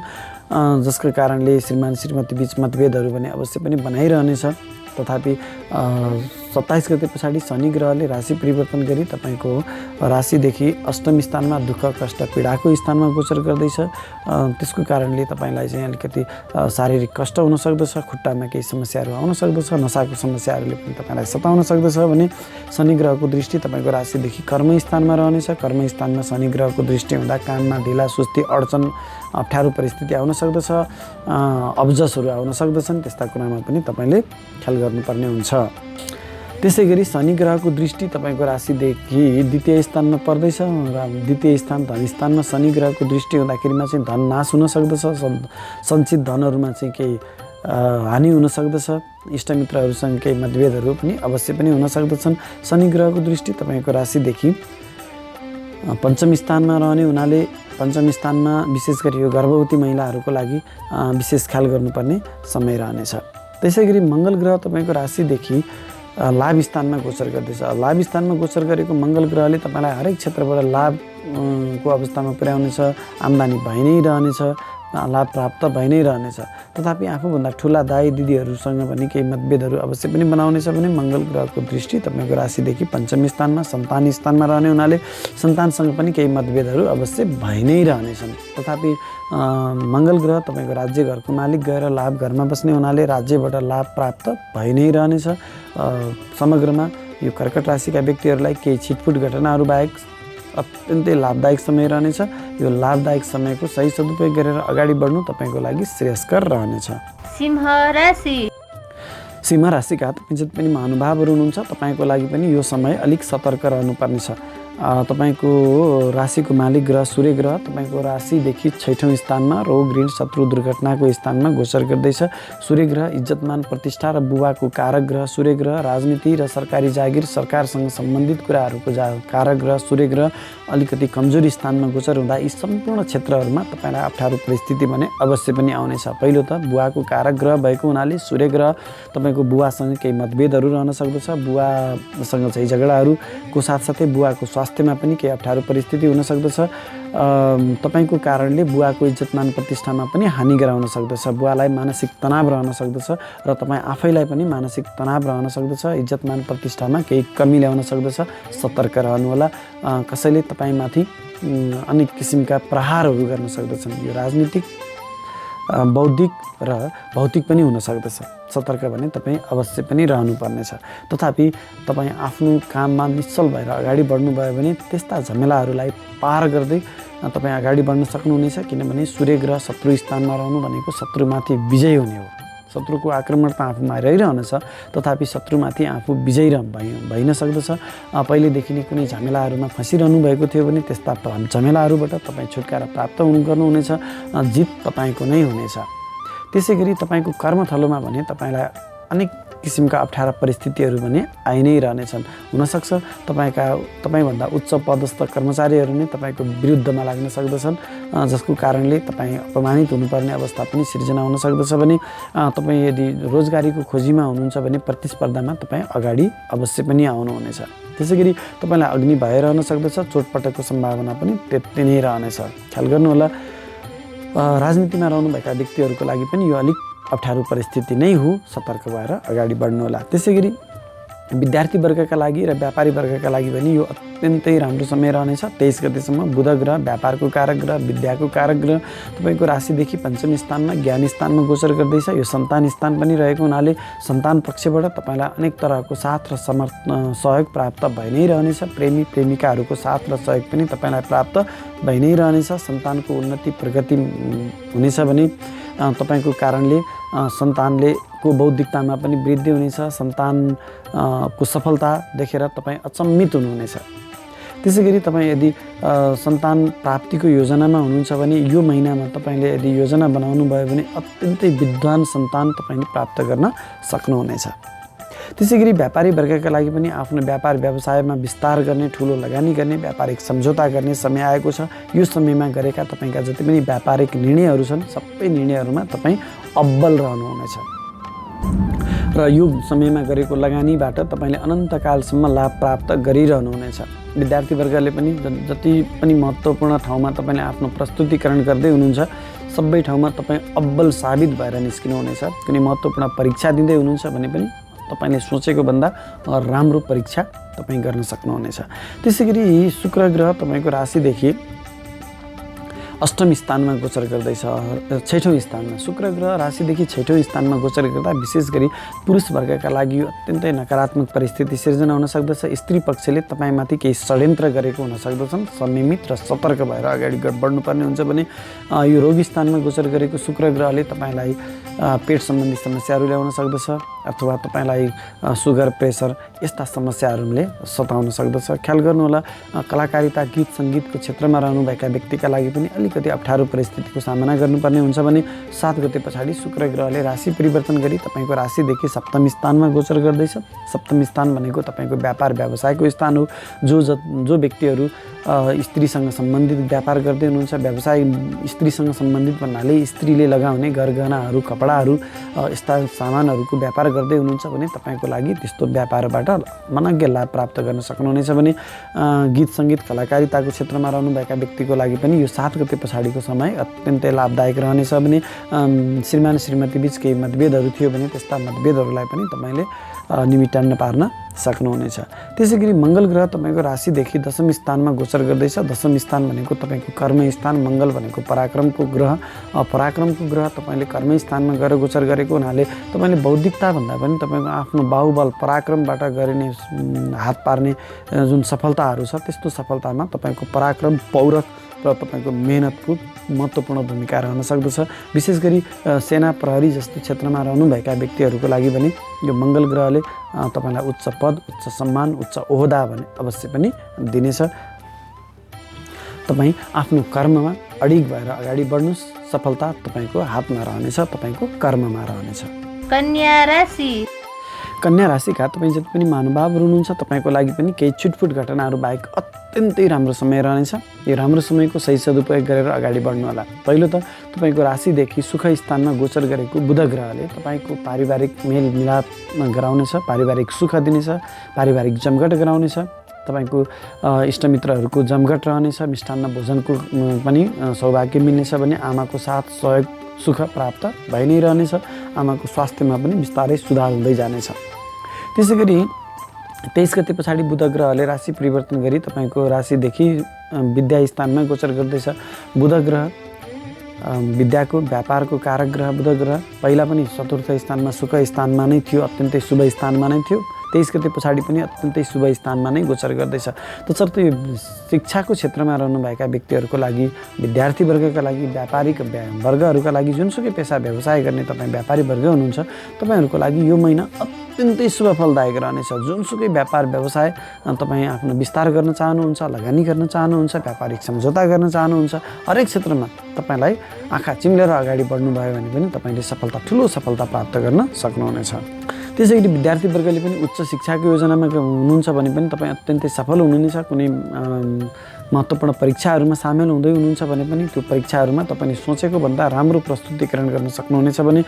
जसको कारणले श्रीमान श्रीमती बीच मतभेदहरू भने अवश्य पनि बनाइरहनेछ। तथापि 27 गते पछाडि शनि ग्रहले राशि परिवर्तन गरी तपाईँको राशिदेखि अष्टम स्थानमा दुःख कष्ट पीडाको स्थानमा गोचर गर्दैछ। त्यसको कारणले तपाईँलाई चाहिँ अलिकति शारीरिक कष्ट हुन सक्दछ, खुट्टामा केही समस्याहरू आउन सक्दछ, नसाको समस्याहरूले पनि तपाईँलाई सताउन सक्दछ। भने शनि ग्रहको दृष्टि तपाईँको राशिदेखि कर्म स्थानमा रहनेछ। कर्म स्थानमा शनि ग्रहको दृष्टि हुँदा काममा ढिला सुस्ती अडचन अप्ठ्यारो परिस्थिति आउन सक्दछ, अब्जसहरू आउन सक्दछन्। त्यस्ता कुरामा पनि तपाईँले ख्याल गर्नुपर्ने हुन्छ। त्यसै गरी शनि ग्रहको दृष्टि तपाईँको राशिदेखि द्वितीय स्थानमा पर्दैछ र द्वितीय स्थान धन स्थानमा शनि ग्रहको दृष्टि हुँदाखेरिमा चाहिँ धन नाश हुन सक्दछ, सञ्चित धनहरूमा चाहिँ केही हानि हुन सक्दछ, इष्टमित्रहरूसँग केही मतभेदहरू पनि अवश्य पनि हुन सक्दछन्। शनि ग्रहको दृष्टि तपाईँको राशिदेखि पञ्चम स्थानमा रहने हुनाले पञ्चम स्थानमा विशेष गरी यो गर्भवती महिलाहरूको लागि विशेष ख्याल गर्नुपर्ने समय रहनेछ। त्यसै गरी मङ्गल ग्रह तपाईँको राशिदेखि लाभ स्थानमा गोचर गर्दैछ। लाभ स्थानमा गोचर गरेको मङ्गल ग्रहले तपाईँलाई हरेक क्षेत्रबाट लाभको अवस्थामा पुर्याउनेछ, आम्दानी भइ नै रहनेछ, लाभ प्राप्त भइ नै रहनेछ। तथापि आफूभन्दा ठुला दाइ दिदीहरूसँग पनि केही मतभेदहरू अवश्य पनि बनाउनेछ। भने मङ्गल ग्रहको दृष्टि तपाईँको राशिदेखि पञ्चम स्थानमा सन्तान स्थानमा रहने हुनाले सन्तानसँग पनि केही मतभेदहरू अवश्य भइ नै रहनेछन्। तथापि मङ्गल ग्रह तपाईँको राज्य घरको मालिक गएर लाभ घरमा बस्ने हुनाले राज्यबाट लाभ प्राप्त भइ नै रहनेछ। समग्रमा यो कर्कट राशिका व्यक्तिहरूलाई केही छिटफुट घटनाहरू बाहेक अत्यन्तै लाभदायक समय रहनेछ। यो लाभदायक समयको सही सदुपयोग गरेर अगाडि बढ्नु तपाईँको लागि श्रेयस्कर रहनेछ। सिंह राशि सिंह राशिका तपाईँ जति पनि महानुभावहरू हुनुहुन्छ तपाईँको लागि पनि यो समय अलिक सतर्क रहनुपर्नेछ। तपाईँको राशिको मालिक ग्रह सूर्य ग्रह तपाईँको राशिदेखि 6औं स्थानमा रोग ऋण शत्रु दुर्घटनाको स्थानमा गोचर गर्दैछ। सूर्य ग्रह इज्जतमान प्रतिष्ठा र बुबाको कारक ग्रह सूर्य ग्रह, राजनीति र सरकारी जागिर सरकारसँग सम्बन्धित कुराहरूको कारक ग्रह सूर्य ग्रह अलिकति कमजोर स्थानमा गोचर हुँदा यी सम्पूर्ण क्षेत्रहरूमा तपाईँलाई अप्ठ्यारो परिस्थिति भने अवश्य पनि आउनेछ। पहिलो त बुवाको कारक ग्रह भएको हुनाले सूर्य ग्रह तपाईँको बुवासँग केही मतभेदहरू रहन सक्दछ। बुवासँग चाहिँ झगडाहरूको साथसाथै बुवाको स्वास्थ्यमा पनि केही अप्ठ्यारो परिस्थिति हुन सक्दछ। तपाईँको कारणले बुवाको इज्जतमान प्रतिष्ठामा पनि हानि गराउन सक्दछ। बुवालाई मानसिक तनाव रहन सक्दछ र तपाईँ आफैलाई पनि मानसिक तनाव रहन सक्दछ। इज्जतमान प्रतिष्ठामा केही कमी ल्याउन सक्दछ। सतर्क रहनुहोला। कसैले तपाईँमाथि अनेक किसिमका प्रहारहरू गर्न सक्दछन्। यो राजनीतिक बौद्धिक र भौतिक पनि हुन सक्दछ। सतर्क भने तपाईँ अवश्य पनि रहनुपर्नेछ। तथापि तपाईँ आफ्नो काममा निश्चल भएर अगाडि बढ्नुभयो भने त्यस्ता झमेलाहरूलाई पार गर्दै तपाईँ अगाडि बढ्न सक्नुहुनेछ। किनभने सूर्य ग्रह शत्रु स्थानमा रहनु भनेको शत्रुमाथि विजय हुने हो। शत्रुको आक्रमण त आफूमा रहिरहनेछ, तथापि शत्रुमाथि आफू विजयी भइन सक्दछ। पहिलेदेखि नै कुनै झमेलाहरूमा फँसिरहनु भएको थियो भने त्यस्ता झमेलाहरूबाट तपाईँ छुटकारा प्राप्त गर्नुहुनेछ। जित तपाईँको नै हुनेछ। त्यसै गरी तपाईँको कर्मथलोमा भने तपाईँलाई अनेक किसिमका अप्ठ्यारा परिस्थितिहरू भने आइ नै रहनेछन्। हुनसक्छ तपाईँभन्दा उच्च पदस्थ कर्मचारीहरू नै तपाईँको विरुद्धमा लाग्न सक्दछन्, जसको कारणले तपाईँ अपमानित हुनुपर्ने अवस्था पनि सिर्जना हुन सक्दछ। भने तपाईँ यदि रोजगारीको खोजीमा हुनुहुन्छ भने प्रतिस्पर्धामा तपाईँ अगाडि अवश्य पनि आउनुहुनेछ। त्यसै गरी तपाईँलाई अग्नि भइरहन सक्दछ। चोटपटकको सम्भावना पनि त्यति नै रहनेछ। ख्याल गर्नुहोला। राजनीतिमा रहनुभएका व्यक्तिहरूको लागि पनि यो अलिक अप्ठ्यारो परिस्थिति नै हो। सतर्क भएर अगाडि बढ्नुहोला। त्यसै गरी विद्यार्थी वर्गका लागि र व्यापारी वर्गका लागि पनि यो अत्यन्तै राम्रो समय रहनेछ। 23 गतेसम्म बुध ग्रह व्यापारको कारक ग्रह विद्याको कारक ग्रह तपाईँको राशिदेखि पञ्चम स्थानमा ज्ञान स्थानमा गोचर गर्दैछ। यो सन्तान स्थान पनि रहेको हुनाले सन्तान पक्षबाट तपाईँलाई अनेक तरहको साथ र सहयोग प्राप्त भइ नै रहनेछ। प्रेमी प्रेमिकाहरूको साथ र सहयोग पनि तपाईँलाई प्राप्त भइ नै रहनेछ। सन्तानको उन्नति प्रगति हुनेछ भने तपाईँको कारणले सन्तानको बौद्धिकतामा पनि वृद्धि हुनेछ। सन्तानको सफलता देखेर तपाईँ अचम्मित हुनुहुनेछ। त्यसै गरी तपाईँ यदि सन्तान प्राप्तिको योजनामा हुनुहुन्छ भने यो महिनामा तपाईँले यदि योजना बनाउनु भयो भने अत्यन्तै विद्वान सन्तान तपाईँले प्राप्त गर्न सक्नुहुनेछ। त्यसै गरी व्यापारी वर्गका लागि पनि आफ्नो व्यापार व्यवसायमा विस्तार गर्ने, ठुलो लगानी गर्ने, व्यापारिक सम्झौता गर्ने समय आएको छ। यो समयमा गरेका तपाईँका जति पनि व्यापारिक निर्णयहरू छन् सबै निर्णयहरूमा तपाईँ अब्बल रहनुहुनेछ र यो समयमा गरेको लगानीबाट तपाईँले अनन्तकालसम्म लाभ प्राप्त गरिरहनुहुनेछ। विद्यार्थी वर्गले पनि जति पनि महत्त्वपूर्ण ठाउँमा तपाईँले आफ्नो प्रस्तुतिकरण गर्दै हुनुहुन्छ सबै ठाउँमा तपाईँ अब्बल साबित भएर निस्किनुहुनेछ। कुनै महत्त्वपूर्ण परीक्षा दिँदै हुनुहुन्छ भने पनि तपाईँले सोचेको भन्दा राम्रो परीक्षा तपाईँ गर्न सक्नुहुनेछ। त्यसै गरी शुक्र ग्रह तपाईँको राशिदेखि अष्टम स्थानमा गोचर गर्दैछ, 6औं स्थानमा। शुक्र ग्रह राशिदेखि 6औं स्थानमा गोचर गर्दा विशेष गरी पुरुष वर्गका लागि अत्यन्तै नकारात्मक परिस्थिति सिर्जना हुन सक्दछ। स्त्री पक्षले तपाईँमाथि केही षड्यन्त्र गरेको हुन सक्दछन्। संयमित र सतर्क भएर अगाडि बढ्नुपर्ने हुन्छ भने यो रोग स्थानमा गोचर गरेको शुक्र ग्रहले तपाईँलाई पेट सम्बन्धी समस्याहरू ल्याउन सक्दछ अथवा तपाईँलाई सुगर, प्रेसर यस्ता समस्याहरूले सताउन सक्दछ। ख्याल गर्नुहोला, कलाकारिता, गीत सङ्गीतको क्षेत्रमा रहनुभएका व्यक्तिका लागि पनि अलिकति अप्ठ्यारो परिस्थितिको सामना गर्नुपर्ने हुन्छ भने 7 गते पछाडि शुक्र ग्रहले राशि परिवर्तन गरी तपाईँको राशिदेखि सप्तम स्थानमा गोचर गर्दैछ। सप्तम स्थान भनेको तपाईँको व्यापार व्यवसायको स्थान हो। जो व्यक्तिहरू स्त्रीसँग सम्बन्धित व्यापार गर्दै हुनुहुन्छ, व्यवसाय स्त्रीसँग सम्बन्धित भन्नाले स्त्रीले लगाउने गरगहनाहरू, कपडाहरू यस्ता सामानहरूको व्यापार गर्दै हुनुहुन्छ भने तपाईँको लागि त्यस्तो व्यापारबाट मनज्ञ लाभ प्राप्त गर्न सक्नुहुनेछ भने गीत सङ्गीत कलाकारिताको क्षेत्रमा रहनुभएका व्यक्तिको लागि पनि यो 7 गते पछाडिको समय अत्यन्तै लाभदायक रहनेछ भने श्रीमान श्रीमती बीच केही मतभेदहरू थियो भने त्यस्ता मतभेदहरूलाई पनि तपाईँले निमिटान्न पार्न सक्नुहुनेछ। त्यसै गरी मङ्गल ग्रह तपाईँको राशिदेखि 10औं स्थानमा गोचर गर्दैछ। 10औं स्थान भनेको तपाईँको कर्म स्थान। मङ्गल भनेको पराक्रमको ग्रह। पराक्रमको ग्रह तपाईँले कर्म स्थानमा गएर गोचर गरेको हुनाले तपाईँले बौद्धिकता भन्दा पनि तपाईँको आफ्नो बाहुबल पराक्रमबाट गरिने हात पार्ने जुन सफलताहरू छ त्यस्तो सफलतामा तपाईँको पराक्रम, पौरख र तपाईँको मेहनतको महत्त्वपूर्ण भूमिका रहन सक्दछ। विशेष गरी सेना, प्रहरी जस्तो क्षेत्रमा रहनुभएका व्यक्तिहरूको लागि पनि यो मङ्गल ग्रहले तपाईँलाई उच्च पद, उच्च सम्मान, उच्च ओहदा भने अवश्य पनि दिनेछ। तपाईँ आफ्नो कर्ममा अडिग भएर अगाडि बढ्नुहोस्। सफलता तपाईँको हातमा रहनेछ, तपाईँको कर्ममा रहनेछ। कन्या राशि। कन्या राशिका तपाईँ जति पनि महानुभावहरू हुनुहुन्छ तपाईँको लागि पनि केही छुटफुट घटनाहरू बाहेक अत्यन्तै राम्रो समय रहनेछ। यो राम्रो समयको सही सदुपयोग गरेर अगाडि बढ्नु होला। पहिलो त तपाईँको राशिदेखि सुख स्थानमा गोचर गरेको बुध ग्रहले तपाईँको पारिवारिक मेलमिलाप गराउनेछ, पारिवारिक सुख दिनेछ, पारिवारिक जमघट गराउनेछ। तपाईँको इष्टमित्रहरूको जमघट रहनेछ। मिष्टान्न भोजनको पनि सौभाग्य मिल्नेछ भने आमाको साथ सहयोग सुख प्राप्त भइ नै रहनेछ। आमाको स्वास्थ्यमा पनि बिस्तारै सुधार हुँदै जानेछ। त्यसै गरी 23 गते पछाडि बुध ग्रहले राशि परिवर्तन गरी तपाईँको राशिदेखि विद्या स्थानमा गोचर गर्दैछ। बुध ग्रह विद्याको, व्यापारको कारक ग्रह बुध ग्रह पहिला पनि चतुर्थ स्थानमा सुख स्थानमा नै थियो, अत्यन्तै शुभ स्थानमा नै थियो। 23 गते पछाडि पनि अत्यन्तै शुभ स्थानमा नै गोचर गर्दैछ। तसर्थ यो शिक्षाको क्षेत्रमा रहनुभएका व्यक्तिहरूको लागि, विद्यार्थी वर्गका लागि, व्यापारिक वर्गहरूका लागि, जुनसुकै पेसा व्यवसाय गर्ने तपाईँ व्यापारी वर्ग हुनुहुन्छ तपाईँहरूको लागि यो महिना अत्यन्तै शुभ फलदायक रहनेछ। जुनसुकै व्यापार व्यवसाय तपाईँ आफ्नो विस्तार गर्न चाहनुहुन्छ, लगानी गर्न चाहनुहुन्छ, व्यापारिक सम्झौता गर्न चाहनुहुन्छ, हरेक क्षेत्रमा तपाईँलाई आँखा चिम्लेर अगाडि बढ्नुभयो भने पनि तपाईँले ठुलो सफलता प्राप्त गर्न सक्नुहुनेछ। त्यसै गरी विद्यार्थी वर्गले पनि उच्च शिक्षाको योजनामा हुनुहुन्छ भने पनि तपाईँ अत्यन्तै सफल हुनुहुनेछ। कुनै महत्त्वपूर्ण परीक्षाहरूमा सामेल हुँदै हुनुहुन्छ भने पनि त्यो परीक्षाहरूमा तपाईँले सोचेको भन्दा राम्रो प्रस्तुतिकरण गर्न सक्नुहुनेछ भने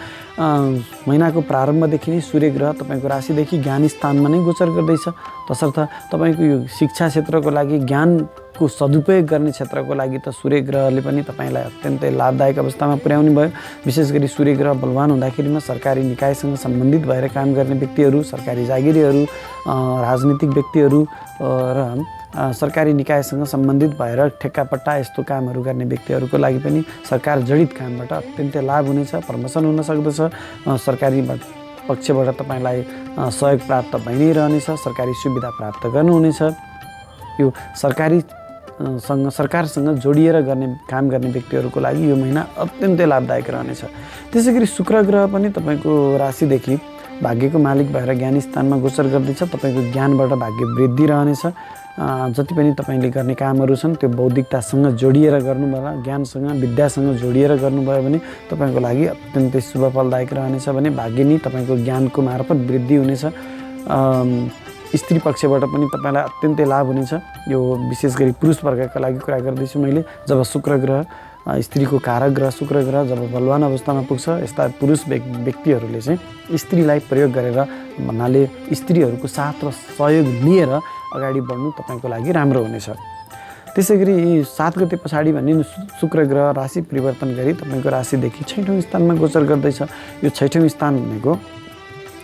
महिनाको प्रारम्भदेखि नै सूर्य ग्रह तपाईँको राशिदेखि ज्ञान स्थानमा नै गोचर गर्दैछ। तसर्थ तपाईँको यो शिक्षा क्षेत्रको लागि, ज्ञानको सदुपयोग गर्ने क्षेत्रको लागि त सूर्य ग्रहले पनि तपाईँलाई अत्यन्तै लाभदायक अवस्थामा पुर्याउने भयो। विशेष गरी सूर्य ग्रह बलवान हुँदाखेरिमा सरकारी निकायसँग सम्बन्धित भएर काम गर्ने व्यक्तिहरू, सरकारी जागिरीहरू, राजनीतिक व्यक्तिहरू र सरकारी निकायसँग सम्बन्धित भएर ठेक्कापट्टा यस्तो कामहरू गर्ने व्यक्तिहरूको लागि पनि सरकार जडित कामबाट अत्यन्तै लाभ हुनेछ, प्रमोसन हुन सक्दछ। सरकारी पक्षबाट तपाईँलाई सहयोग प्राप्त भइ नै रहनेछ, सरकारी सुविधा प्राप्त गर्नुहुनेछ। यो सरकारसँग जोडिएर काम गर्ने व्यक्तिहरूको लागि यो महिना अत्यन्तै लाभदायक रहनेछ। त्यसै गरी शुक्र ग्रह पनि तपाईँको राशिदेखि भाग्यको मालिक भएर ज्ञान स्थानमा गोचर गर्दैछ। तपाईँको ज्ञानबाट भाग्य वृद्धि रहनेछ। जति पनि तपाईँले गर्ने कामहरू छन् त्यो बौद्धिकतासँग जोडिएर गर्नुभयो, ज्ञानसँग विद्यासँग जोडिएर गर्नुभयो भने तपाईँको लागि अत्यन्तै शुभ फलदायक रहनेछ। भने भाग्य नै तपाईँको ज्ञानको मार्फत वृद्धि हुनेछ। स्त्री पक्षबाट पनि तपाईँलाई अत्यन्तै लाभ हुनेछ। यो विशेष गरी पुरुष वर्गका लागि कुरा गर्दैछु मैले। जब शुक्र ग्रह, स्त्रीको कारक ग्रह शुक्र ग्रह जब बलवान अवस्थामा पुग्छ, यस्ता पुरुष व्यक्तिहरूले चाहिँ स्त्रीलाई प्रयोग गरेर भन्नाले स्त्रीहरूको साथ र सहयोग लिएर अगाडि बढ्नु तपाईँको लागि राम्रो हुनेछ। त्यसै गरी 7 गते पछाडि भने शुक्र ग्रह राशि परिवर्तन गरी तपाईँको राशिदेखि 6औँ स्थानमा गोचर गर्दैछ। यो 6औँ स्थान भनेको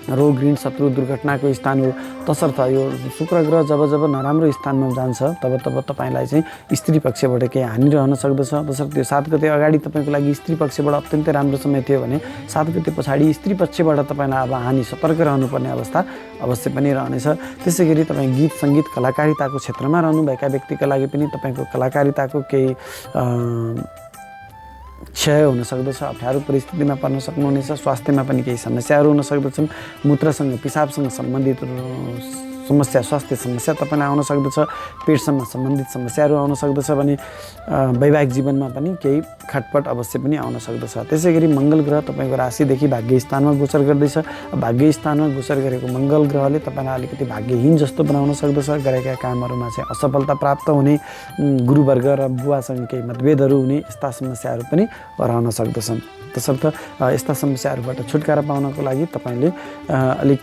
रोग, ऋण, शत्रु, दुर्घटनाको स्थान हो। तसर्थ यो शुक्र ग्रह जब नराम्रो स्थानमा जान्छ तब तपाईँलाई चाहिँ स्त्री पक्षबाट केही हानि रहन सक्दछ। तसर्थ त्यो 7 गते अगाडि तपाईँको लागि स्त्री पक्षबाट अत्यन्तै राम्रो समय थियो भने 7 गते पछाडि स्त्री पक्षबाट तपाईँलाई अब हानि सतर्क रहनुपर्ने अवस्था अवश्य पनि रहनेछ। त्यसै गरी तपाईँ गीत, सङ्गीत, कलाकारिताको क्षेत्रमा रहनुभएका व्यक्तिका लागि पनि तपाईँको कलाकारिताको केही क्षय हुन सक्दछ, अप्ठ्यारो परिस्थितिमा पर्न सक्नुहुनेछ। स्वास्थ्यमा पनि केही समस्याहरू हुन सक्दछन्। मूत्रसँग, पिसाबसँग सम्बन्धित समस्या, स्वास्थ्य समस्या तपाईँलाई आउन सक्दछ। पेटसँग सम्बन्धित समस्याहरू आउन सक्दछ भने वैवाहिक जीवनमा पनि केही खटपट अवश्य पनि आउन सक्दछ। त्यसै गरी मङ्गल ग्रह तपाईँको राशिदेखि भाग्य स्थानमा गोचर गर्दैछ। भाग्य स्थानमा गोचर गरेको मङ्गल ग्रहले तपाईँलाई अलिकति भाग्यहीन जस्तो बनाउन सक्दछ। गरेका कामहरूमा चाहिँ असफलता प्राप्त हुने, गुरुवर्ग र बुवासँग केही मतभेदहरू हुने, यस्ता समस्याहरू पनि रहन सक्दछन्। तसर्थ यस्ता समस्याहरूबाट छुटकारा पाउनको लागि तपाईँले अलिक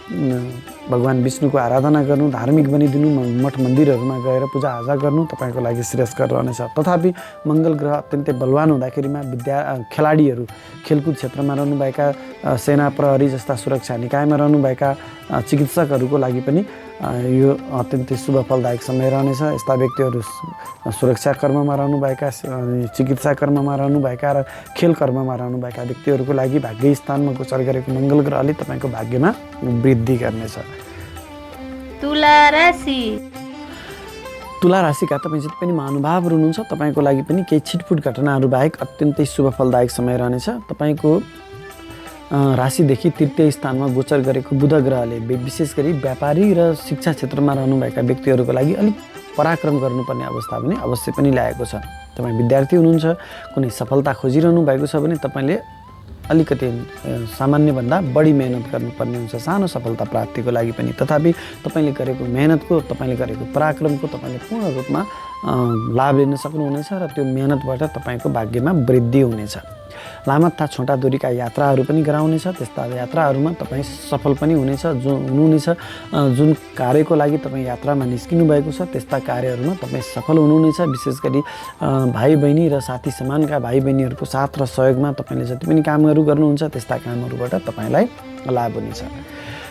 भगवान् विष्णुको आराधना गर्नु, धार्मिक बनिदिनु, मठ मन्दिरहरूमा गएर पूजाआजा गर्नु तपाईँको लागि श्रेयस्कर रहनेछ। तथापि मङ्गल ग्रह अत्यन्तै बलवान हुँदाखेरिमा खेलाडीहरू, खेलकुद क्षेत्रमा रहनुभएका, सेना प्रहरी जस्ता सुरक्षा निकायमा रहनुभएका चिकित्सकहरूको लागि पनि यो अत्यन्तै शुभ फलदायक समय रहनेछ। यस्ता व्यक्तिहरू सुरक्षा कर्ममा रहनुभएका, चिकित्सा कर्ममा रहनुभएका र खेल कर्ममा रहनुभएका व्यक्तिहरूको लागि भाग्य स्थानमा गोचर गरेको मङ्गल ग्रहले तपाईँको भाग्यमा वृद्धि गर्नेछ। तुला राशि तपाईँ जति पनि महानुभावहरू हुनुहुन्छ तपाईँको लागि पनि केही छिटफुट घटनाहरू बाहेक अत्यन्तै शुभ फलदायक समय रहनेछ। तपाईँको राशिदेखि 3य स्थानमा गोचर गरेको बुध ग्रहले विशेष गरी व्यापारी र शिक्षा क्षेत्रमा रहनुभएका व्यक्तिहरूको लागि अलिक पराक्रम गर्नुपर्ने अवस्था पनि अवश्य पनि ल्याएको छ। तपाईँ विद्यार्थी हुनुहुन्छ, कुनै सफलता खोजिरहनु भएको छ भने तपाईँले अलिकति सामान्यभन्दा बढी मेहनत गर्नुपर्ने हुन्छ सानो सफलता प्राप्तिको लागि पनि। तथापि तपाईँले गरेको मेहनतको, तपाईँले गरेको पराक्रमको तपाईँले पूर्ण रूपमा लाभ लिन सक्नुहुनेछ र त्यो मेहनतबाट तपाईँको भाग्यमा वृद्धि हुनेछ। लामा तथा छोटा दूरीका यात्राहरू पनि गराउनेछ। त्यस्ता यात्राहरूमा तपाईँ सफल पनि हुनुहुनेछ। जुन कार्यको लागि तपाईँ यात्रामा निस्किनु भएको छ त्यस्ता कार्यहरूमा तपाईँ सफल हुनुहुनेछ। विशेष गरी भाइ बहिनी र साथी समानका भाइ बहिनीहरूको साथ र सहयोगमा तपाईँले जति पनि कामहरू गर्नुहुन्छ त्यस्ता कामहरूबाट तपाईँलाई लाभ हुनेछ।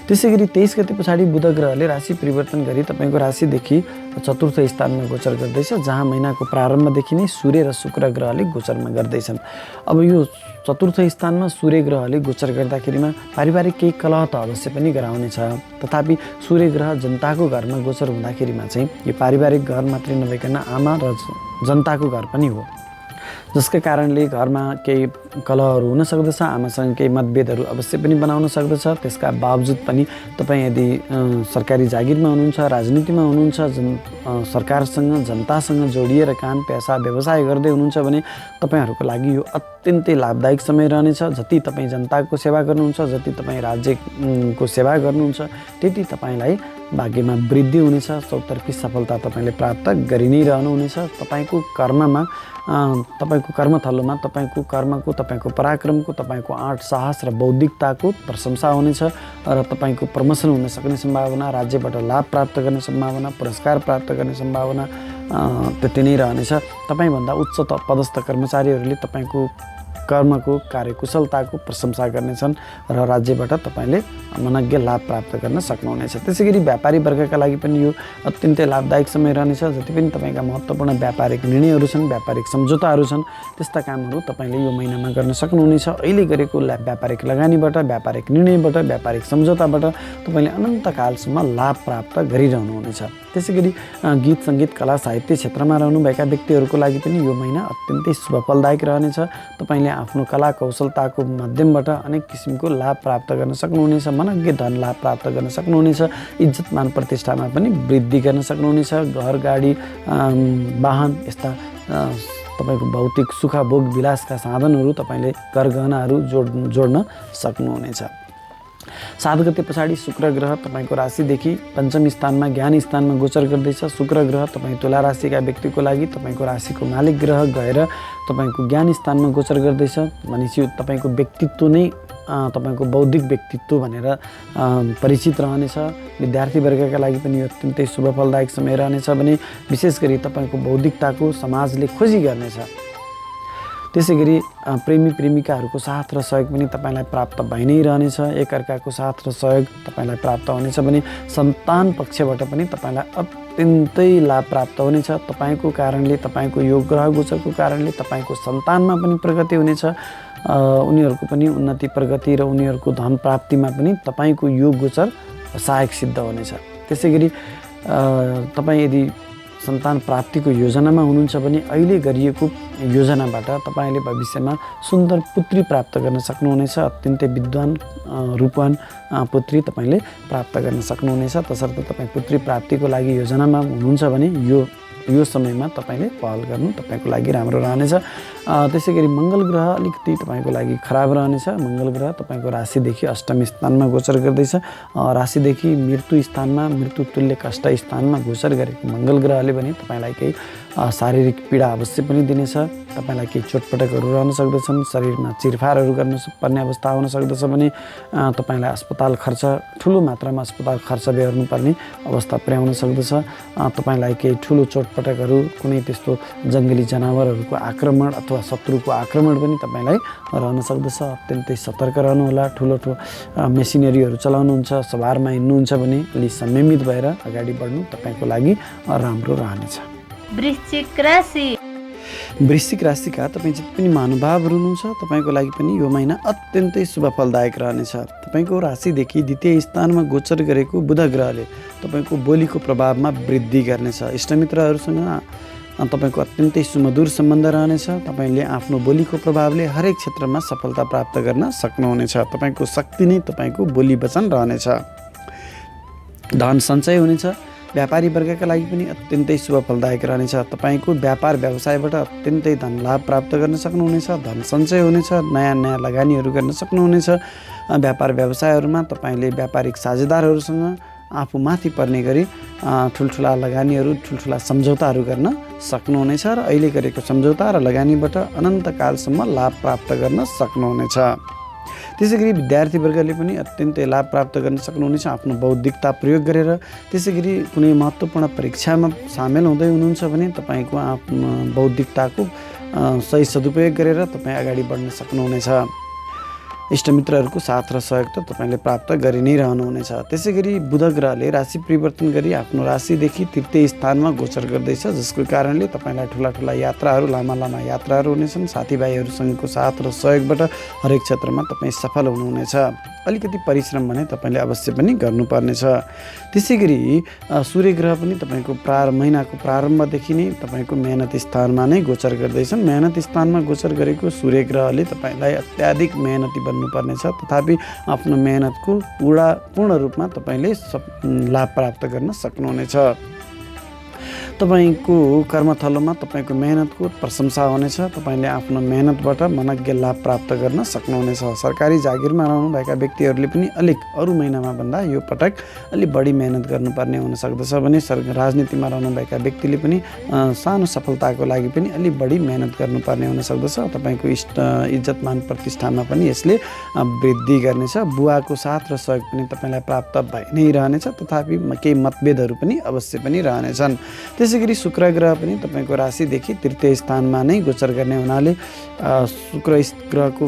त्यसै गरी 23 गते पछाडि बुध ग्रहले राशि परिवर्तन गरी तपाईँको राशिदेखि 4थ स्थानमा गोचर गर्दैछ, जहाँ महिनाको प्रारम्भदेखि नै सूर्य र शुक्र ग्रहले गोचरमा गर्दैछन्। अब यो 4थ स्थानमा सूर्य ग्रहले गोचर गर्दाखेरिमा पारिवारिक केही कलह त अवश्य पनि गराउनेछ। तथापि सूर्य ग्रह जनताको घरमा गोचर हुँदाखेरिमा चाहिँ यो पारिवारिक घर मात्रै नभइकन आमा र जनताको घर पनि हो, जसका कारणले घरमा केही कलहहरू हुन सक्दछ। आमासँग केही मतभेदहरू अवश्य पनि बनाउन सक्दछ। त्यसका बावजुद पनि तपाईँ यदि सरकारी जागिरमा हुनुहुन्छ, राजनीतिमा हुनुहुन्छ, सरकारसँग, जनतासँग जोडिएर काम, पेसा, व्यवसाय गर्दै हुनुहुन्छ भने तपाईँहरूको लागि यो अत्यन्तै लाभदायक समय रहनेछ। जति तपाईँ जनताको सेवा गर्नुहुन्छ, जति तपाईँ राज्यको सेवा गर्नुहुन्छ, त्यति तपाईँलाई भाग्यमा वृद्धि हुनेछ। चौतर्फी सफलता तपाईँले प्राप्त गरि नै रहनुहुनेछ। तपाईँको कर्ममा, तपाईँको कर्मथलोमा तपाईँको कर्मको, तपाईँको पराक्रमको, तपाईँको आँट, साहस र बौद्धिकताको प्रशंसा हुनेछ र तपाईँको प्रमोसन हुन सक्ने सम्भावना, राज्यबाट लाभ प्राप्त गर्ने सम्भावना, पुरस्कार प्राप्त गर्ने सम्भावना त्यति नै रहनेछ। तपाईँभन्दा उच्च पदस्थ कर्मचारीहरूले तपाईँको कर्मको, कार्यकुशलताको प्रशंसा गर्नेछन् र राज्यबाट तपाईँले मनज्ञ लाभ प्राप्त गर्न सक्नुहुनेछ। त्यसै गरी व्यापारी वर्गका लागि पनि यो अत्यन्तै लाभदायक समय रहनेछ। जति पनि तपाईँका महत्त्वपूर्ण व्यापारिक निर्णयहरू छन्, व्यापारिक सम्झौताहरू छन्, त्यस्ता कामहरू तपाईँले यो महिनामा गर्न सक्नुहुनेछ। अहिले गरेको व्यापारिक लगानीबाट, व्यापारिक निर्णयबाट, व्यापारिक सम्झौताबाट तपाईँले अनन्तकालसम्म लाभ प्राप्त गरिरहनुहुनेछ। त्यसै गरी गीत, सङ्गीत, कला, साहित्य क्षेत्रमा रहनुभएका व्यक्तिहरूको लागि पनि यो महिना अत्यन्तै शुभ फलदायक रहनेछ। तपाईँले आफ्नो कला कौशलताको माध्यमबाट अनेक किसिमको लाभ प्राप्त गर्न सक्नुहुनेछ, मनग्गे धन लाभ प्राप्त गर्न सक्नुहुनेछ, इज्जत मान प्रतिष्ठामा पनि वृद्धि गर्न सक्नुहुनेछ, घर गाडी वाहन यस्ता तपाईँको भौतिक सुख भोग विलासका साधनहरू तपाईँले गरगहनाहरू जोड्न सक्नुहुनेछ। 7 गते पछाडि शुक्र ग्रह तपाईँको राशिदेखि पञ्चम स्थानमा ज्ञान स्थानमा गोचर गर्दैछ। शुक्र ग्रह तपाईँ तुला राशिका व्यक्तिको लागि तपाईँको राशिको मालिक ग्रह गएर तपाईँको ज्ञान स्थानमा गोचर गर्दैछ भनेपछि तपाईँको व्यक्तित्व नै तपाईँको बौद्धिक व्यक्तित्व भनेर परिचित रहनेछ। विद्यार्थी वर्गका लागि पनि यो अत्यन्तै शुभ फलदायक समय रहनेछ भने विशेष गरी तपाईँको बौद्धिकताको समाजले खोजी गर्नेछ। त्यसै गरी प्रेमी प्रेमिकाहरूको साथ र सहयोग पनि तपाईँलाई प्राप्त भइ नै रहनेछ। एकअर्काको साथ र सहयोग तपाईँलाई प्राप्त हुनेछ भने सन्तान पक्षबाट पनि तपाईँलाई अत्यन्तै लाभ प्राप्त हुनेछ। तपाईँको कारणले तपाईँको यो ग्रह गोचरको कारणले तपाईँको सन्तानमा पनि प्रगति हुनेछ, उनीहरूको पनि उन्नति प्रगति र उनीहरूको धन प्राप्तिमा पनि तपाईँको यो गोचर सहायक सिद्ध हुनेछ। त्यसै गरी तपाईँ यदि सन्तान प्राप्तिको योजनामा हुनुहुन्छ भने अहिले गरिएको योजनाबाट तपाईँले भविष्यमा सुन्दर पुत्री प्राप्त गर्न सक्नुहुनेछ। अत्यन्तै विद्वान रूपवान पुत्री तपाईँले प्राप्त गर्न सक्नुहुनेछ। तसर्थ तपाईँ पुत्री प्राप्तिको लागि योजनामा हुनुहुन्छ भने यो समयमा तपाईँले पहल गर्नु तपाईँको लागि राम्रो रहनेछ। त्यसै गरी मङ्गल ग्रह अलिकति तपाईँको लागि खराब रहनेछ। मङ्गल ग्रह तपाईँको राशिदेखि अष्टम स्थानमा गोचर गर्दैछ। राशिदेखि मृत्यु स्थानमा मृत्यु तुल्य कष्ट स्थानमा गोचर गरेको मङ्गल ग्रहले पनि तपाईँलाई केही शारीरिक पीडा अवश्य पनि दिनेछ। तपाईँलाई केही चोटपटकहरू रहन सक्दछन्, शरीरमा चिरफारहरू गर्न पर्ने अवस्था हुन सक्दछ भने तपाईँलाई अस्पताल खर्च ठुलो मात्रामा अस्पताल खर्च बेहोर्नुपर्ने अवस्था पुर्याउन सक्दछ। तपाईँलाई केही ठुलो चोटपटकहरू कुनै त्यस्तो जङ्गली जनावरहरूको आक्रमण अथवा शत्रुको आक्रमण पनि तपाईँलाई रहन सक्दछ। अत्यन्तै सतर्क रहनुहोला। ठुलो मेसिनरीहरू चलाउनुहुन्छ, सवारमा हिँड्नुहुन्छ भने अलि संयमित भएर अगाडि बढ्नु तपाईँको लागि राम्रो रहनेछ। वृश्चिक राशि। वृश्चिक राशिका तपाईँ जति पनि महानुभावहरू हुनुहुन्छ तपाईँको लागि पनि यो महिना अत्यन्तै शुभ फलदायक रहनेछ। तपाईँको राशिदेखि द्वितीय स्थानमा गोचर गरेको बुध ग्रहले तपाईँको बोलीको प्रभावमा वृद्धि गर्नेछ। इष्टमित्रहरूसँग तपाईँको अत्यन्तै सुमधुर सम्बन्ध रहनेछ। तपाईँले आफ्नो बोलीको प्रभावले हरेक क्षेत्रमा सफलता प्राप्त गर्न सक्नुहुनेछ। तपाईँको शक्ति नै तपाईँको बोली वचन रहनेछ। धन सञ्चय हुनेछ। व्यापारी वर्गका लागि पनि अत्यन्तै शुभ फलदायक रहनेछ। तपाईँको व्यापार व्यवसायबाट अत्यन्तै धन लाभ प्राप्त गर्न सक्नुहुनेछ। धन सञ्चय हुनेछ। नयाँ नयाँ लगानीहरू गर्न सक्नुहुनेछ। व्यापार व्यवसायहरूमा तपाईँले व्यापारिक साझेदारहरूसँग आफू माथि पर्ने गरी ठुल्ठुला लगानीहरू ठुल्ठुला सम्झौताहरू गर्न सक्नुहुनेछ र अहिले गरेको सम्झौता र लगानीबाट अनन्तकालसम्म लाभ प्राप्त गर्न सक्नुहुनेछ। त्यसै गरी विद्यार्थी वर्गले पनि अत्यन्तै लाभ प्राप्त गर्न सक्नुहुनेछ आफ्नो बौद्धिकता प्रयोग गरेर। त्यसै गरी कुनै महत्त्वपूर्ण परीक्षामा सामेल हुँदै हुनुहुन्छ भने तपाईँको आफ्नो बौद्धिकताको सही सदुपयोग गरेर तपाईँ अगाडि बढ्न सक्नुहुनेछ। इष्टमित्रहरूको साथ र सहयोग त तपाईँले प्राप्त गरि नै रहनुहुनेछ। त्यसै गरी बुध ग्रहले राशि परिवर्तन गरी आफ्नो राशिदेखि तृतीय स्थानमा गोचर गर्दैछ, जसको कारणले तपाईँलाई ठुला ठुला यात्राहरू लामा लामा यात्राहरू हुनेछन्। साथीभाइहरूसँगको साथ र सहयोगबाट हरेक क्षेत्रमा तपाईँ सफल हुनुहुनेछ। अलिकति परिश्रम भने तपाईँले अवश्य पनि गर्नुपर्नेछ। त्यसै गरी सूर्य ग्रह पनि तपाईँको महिनाको प्रारम्भदेखि नै तपाईँको मेहनत स्थानमा नै गोचर गर्दैछन्। मेहनत स्थानमा गोचर गरेको सूर्य ग्रहले तपाईँलाई अत्याधिक मेहनती बन्नुपर्नेछ। तथापि आफ्नो मेहनतको पूर्ण रूपमा तपाईँले लाभ प्राप्त गर्न सक्नुहुनेछ। तपाईँको कर्मथलोमा तपाईँको मेहनतको प्रशंसा हुनेछ। तपाईँले आफ्नो मेहनतबाट मनज्ञ लाभ प्राप्त गर्न सक्नुहुनेछ। सरकारी जागिरमा रहनुभएका व्यक्तिहरूले पनि अलिक अरू महिनामा भन्दा यो पटक अलि बढी मेहनत गर्नुपर्ने हुन सक्दछ भने राजनीतिमा रहनुभएका व्यक्तिले पनि सानो सफलताको लागि पनि अलि बढी मेहनत गर्नुपर्ने हुन सक्दछ। तपाईँको इज्जतमान प्रतिष्ठामा पनि यसले वृद्धि गर्नेछ। बुवाको साथ र सहयोग पनि तपाईँलाई प्राप्त भइ नै रहनेछ, तथापि केही मतभेदहरू पनि अवश्य पनि रहनेछन्। त्यसै गरी शुक्र ग्रह पनि तपाईँको राशिदेखि तृतीय स्थानमा नै गोचर गर्ने हुनाले शुक्र ग्रहको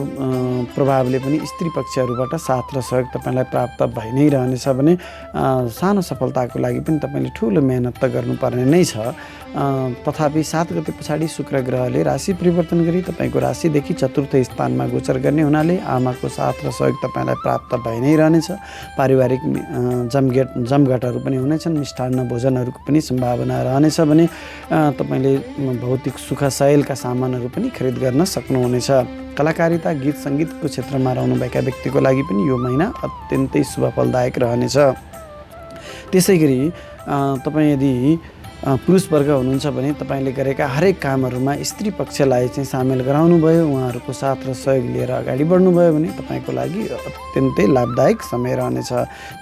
प्रभावले पनि स्त्री पक्षहरूबाट साथ र सहयोग तपाईँलाई प्राप्त भइ नै रहनेछ भने सानो सफलताको लागि पनि तपाईँले ठुलो मेहनत त गर्नुपर्ने नै छ। तथापि 7 गते पछाडि शुक्र ग्रहले राशि परिवर्तन गरी तपाईँको राशिदेखि चतुर्थ स्थानमा गोचर गर्ने हुनाले आमाको साथ र सहयोग तपाईँलाई प्राप्त भइ नै रहनेछ। पारिवारिक जमघटहरू पनि हुनेछन्। मिष्टान्न भोजनहरूको पनि सम्भावना रहनेछ। रहनेछ भने तपाईँले भौतिक सुखसायलका सामानहरू पनि खरिद गर्न सक्नुहुनेछ। कलाकारिता गीत सङ्गीतको क्षेत्रमा रहनुभएका व्यक्तिको लागि पनि यो महिना अत्यन्तै शुभफलदायक रहनेछ। त्यसै गरी तपाईँ यदि पुरुष वर्ग हुनुहुन्छ भने तपाईँले गरेका हरेक कामहरूमा स्त्री पक्षलाई चाहिँ सामेल गराउनुभयो, उहाँहरूको साथ र सहयोग लिएर अगाडि बढ्नुभयो भने तपाईँको लागि अत्यन्तै लाभदायक समय रहनेछ।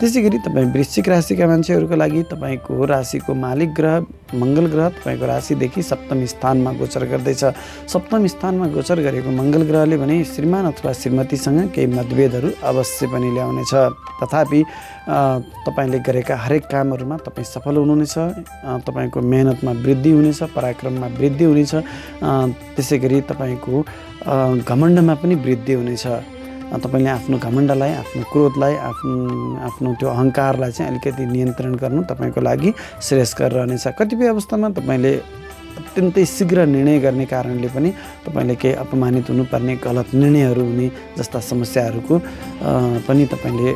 त्यसै गरी तपाईँ वृश्चिक राशिका मान्छेहरूको लागि तपाईँको राशिको मालिक ग्रह मङ्गल ग्रह तपाईँको राशिदेखि सप्तम स्थानमा गोचर गर्दैछ। सप्तम स्थानमा गोचर गरेको मङ्गल ग्रहले भने श्रीमान अथवा श्रीमतीसँग केही मतभेदहरू अवश्य पनि ल्याउनेछ। तथापि तपाईँले गरेका हरेक कामहरूमा तपाईँ सफल हुनुहुनेछ। तपाईँको मेहनतमा वृद्धि हुनेछ, पराक्रममा वृद्धि हुनेछ। त्यसै गरी तपाईँको घमण्डमा पनि वृद्धि हुनेछ। तपाईँले आफ्नो घमण्डलाई, आफ्नो क्रोधलाई, आफ्नो त्यो अहङ्कारलाई चाहिँ अलिकति नियन्त्रण गर्नु तपाईँको लागि श्रेयस्कर रहनेछ। कतिपय अवस्थामा तपाईँले अत्यन्तै शीघ्र निर्णय गर्ने कारणले पनि तपाईँले केही अपमानित हुनुपर्ने, गलत निर्णयहरू हुने जस्ता समस्याहरूको पनि तपाईँले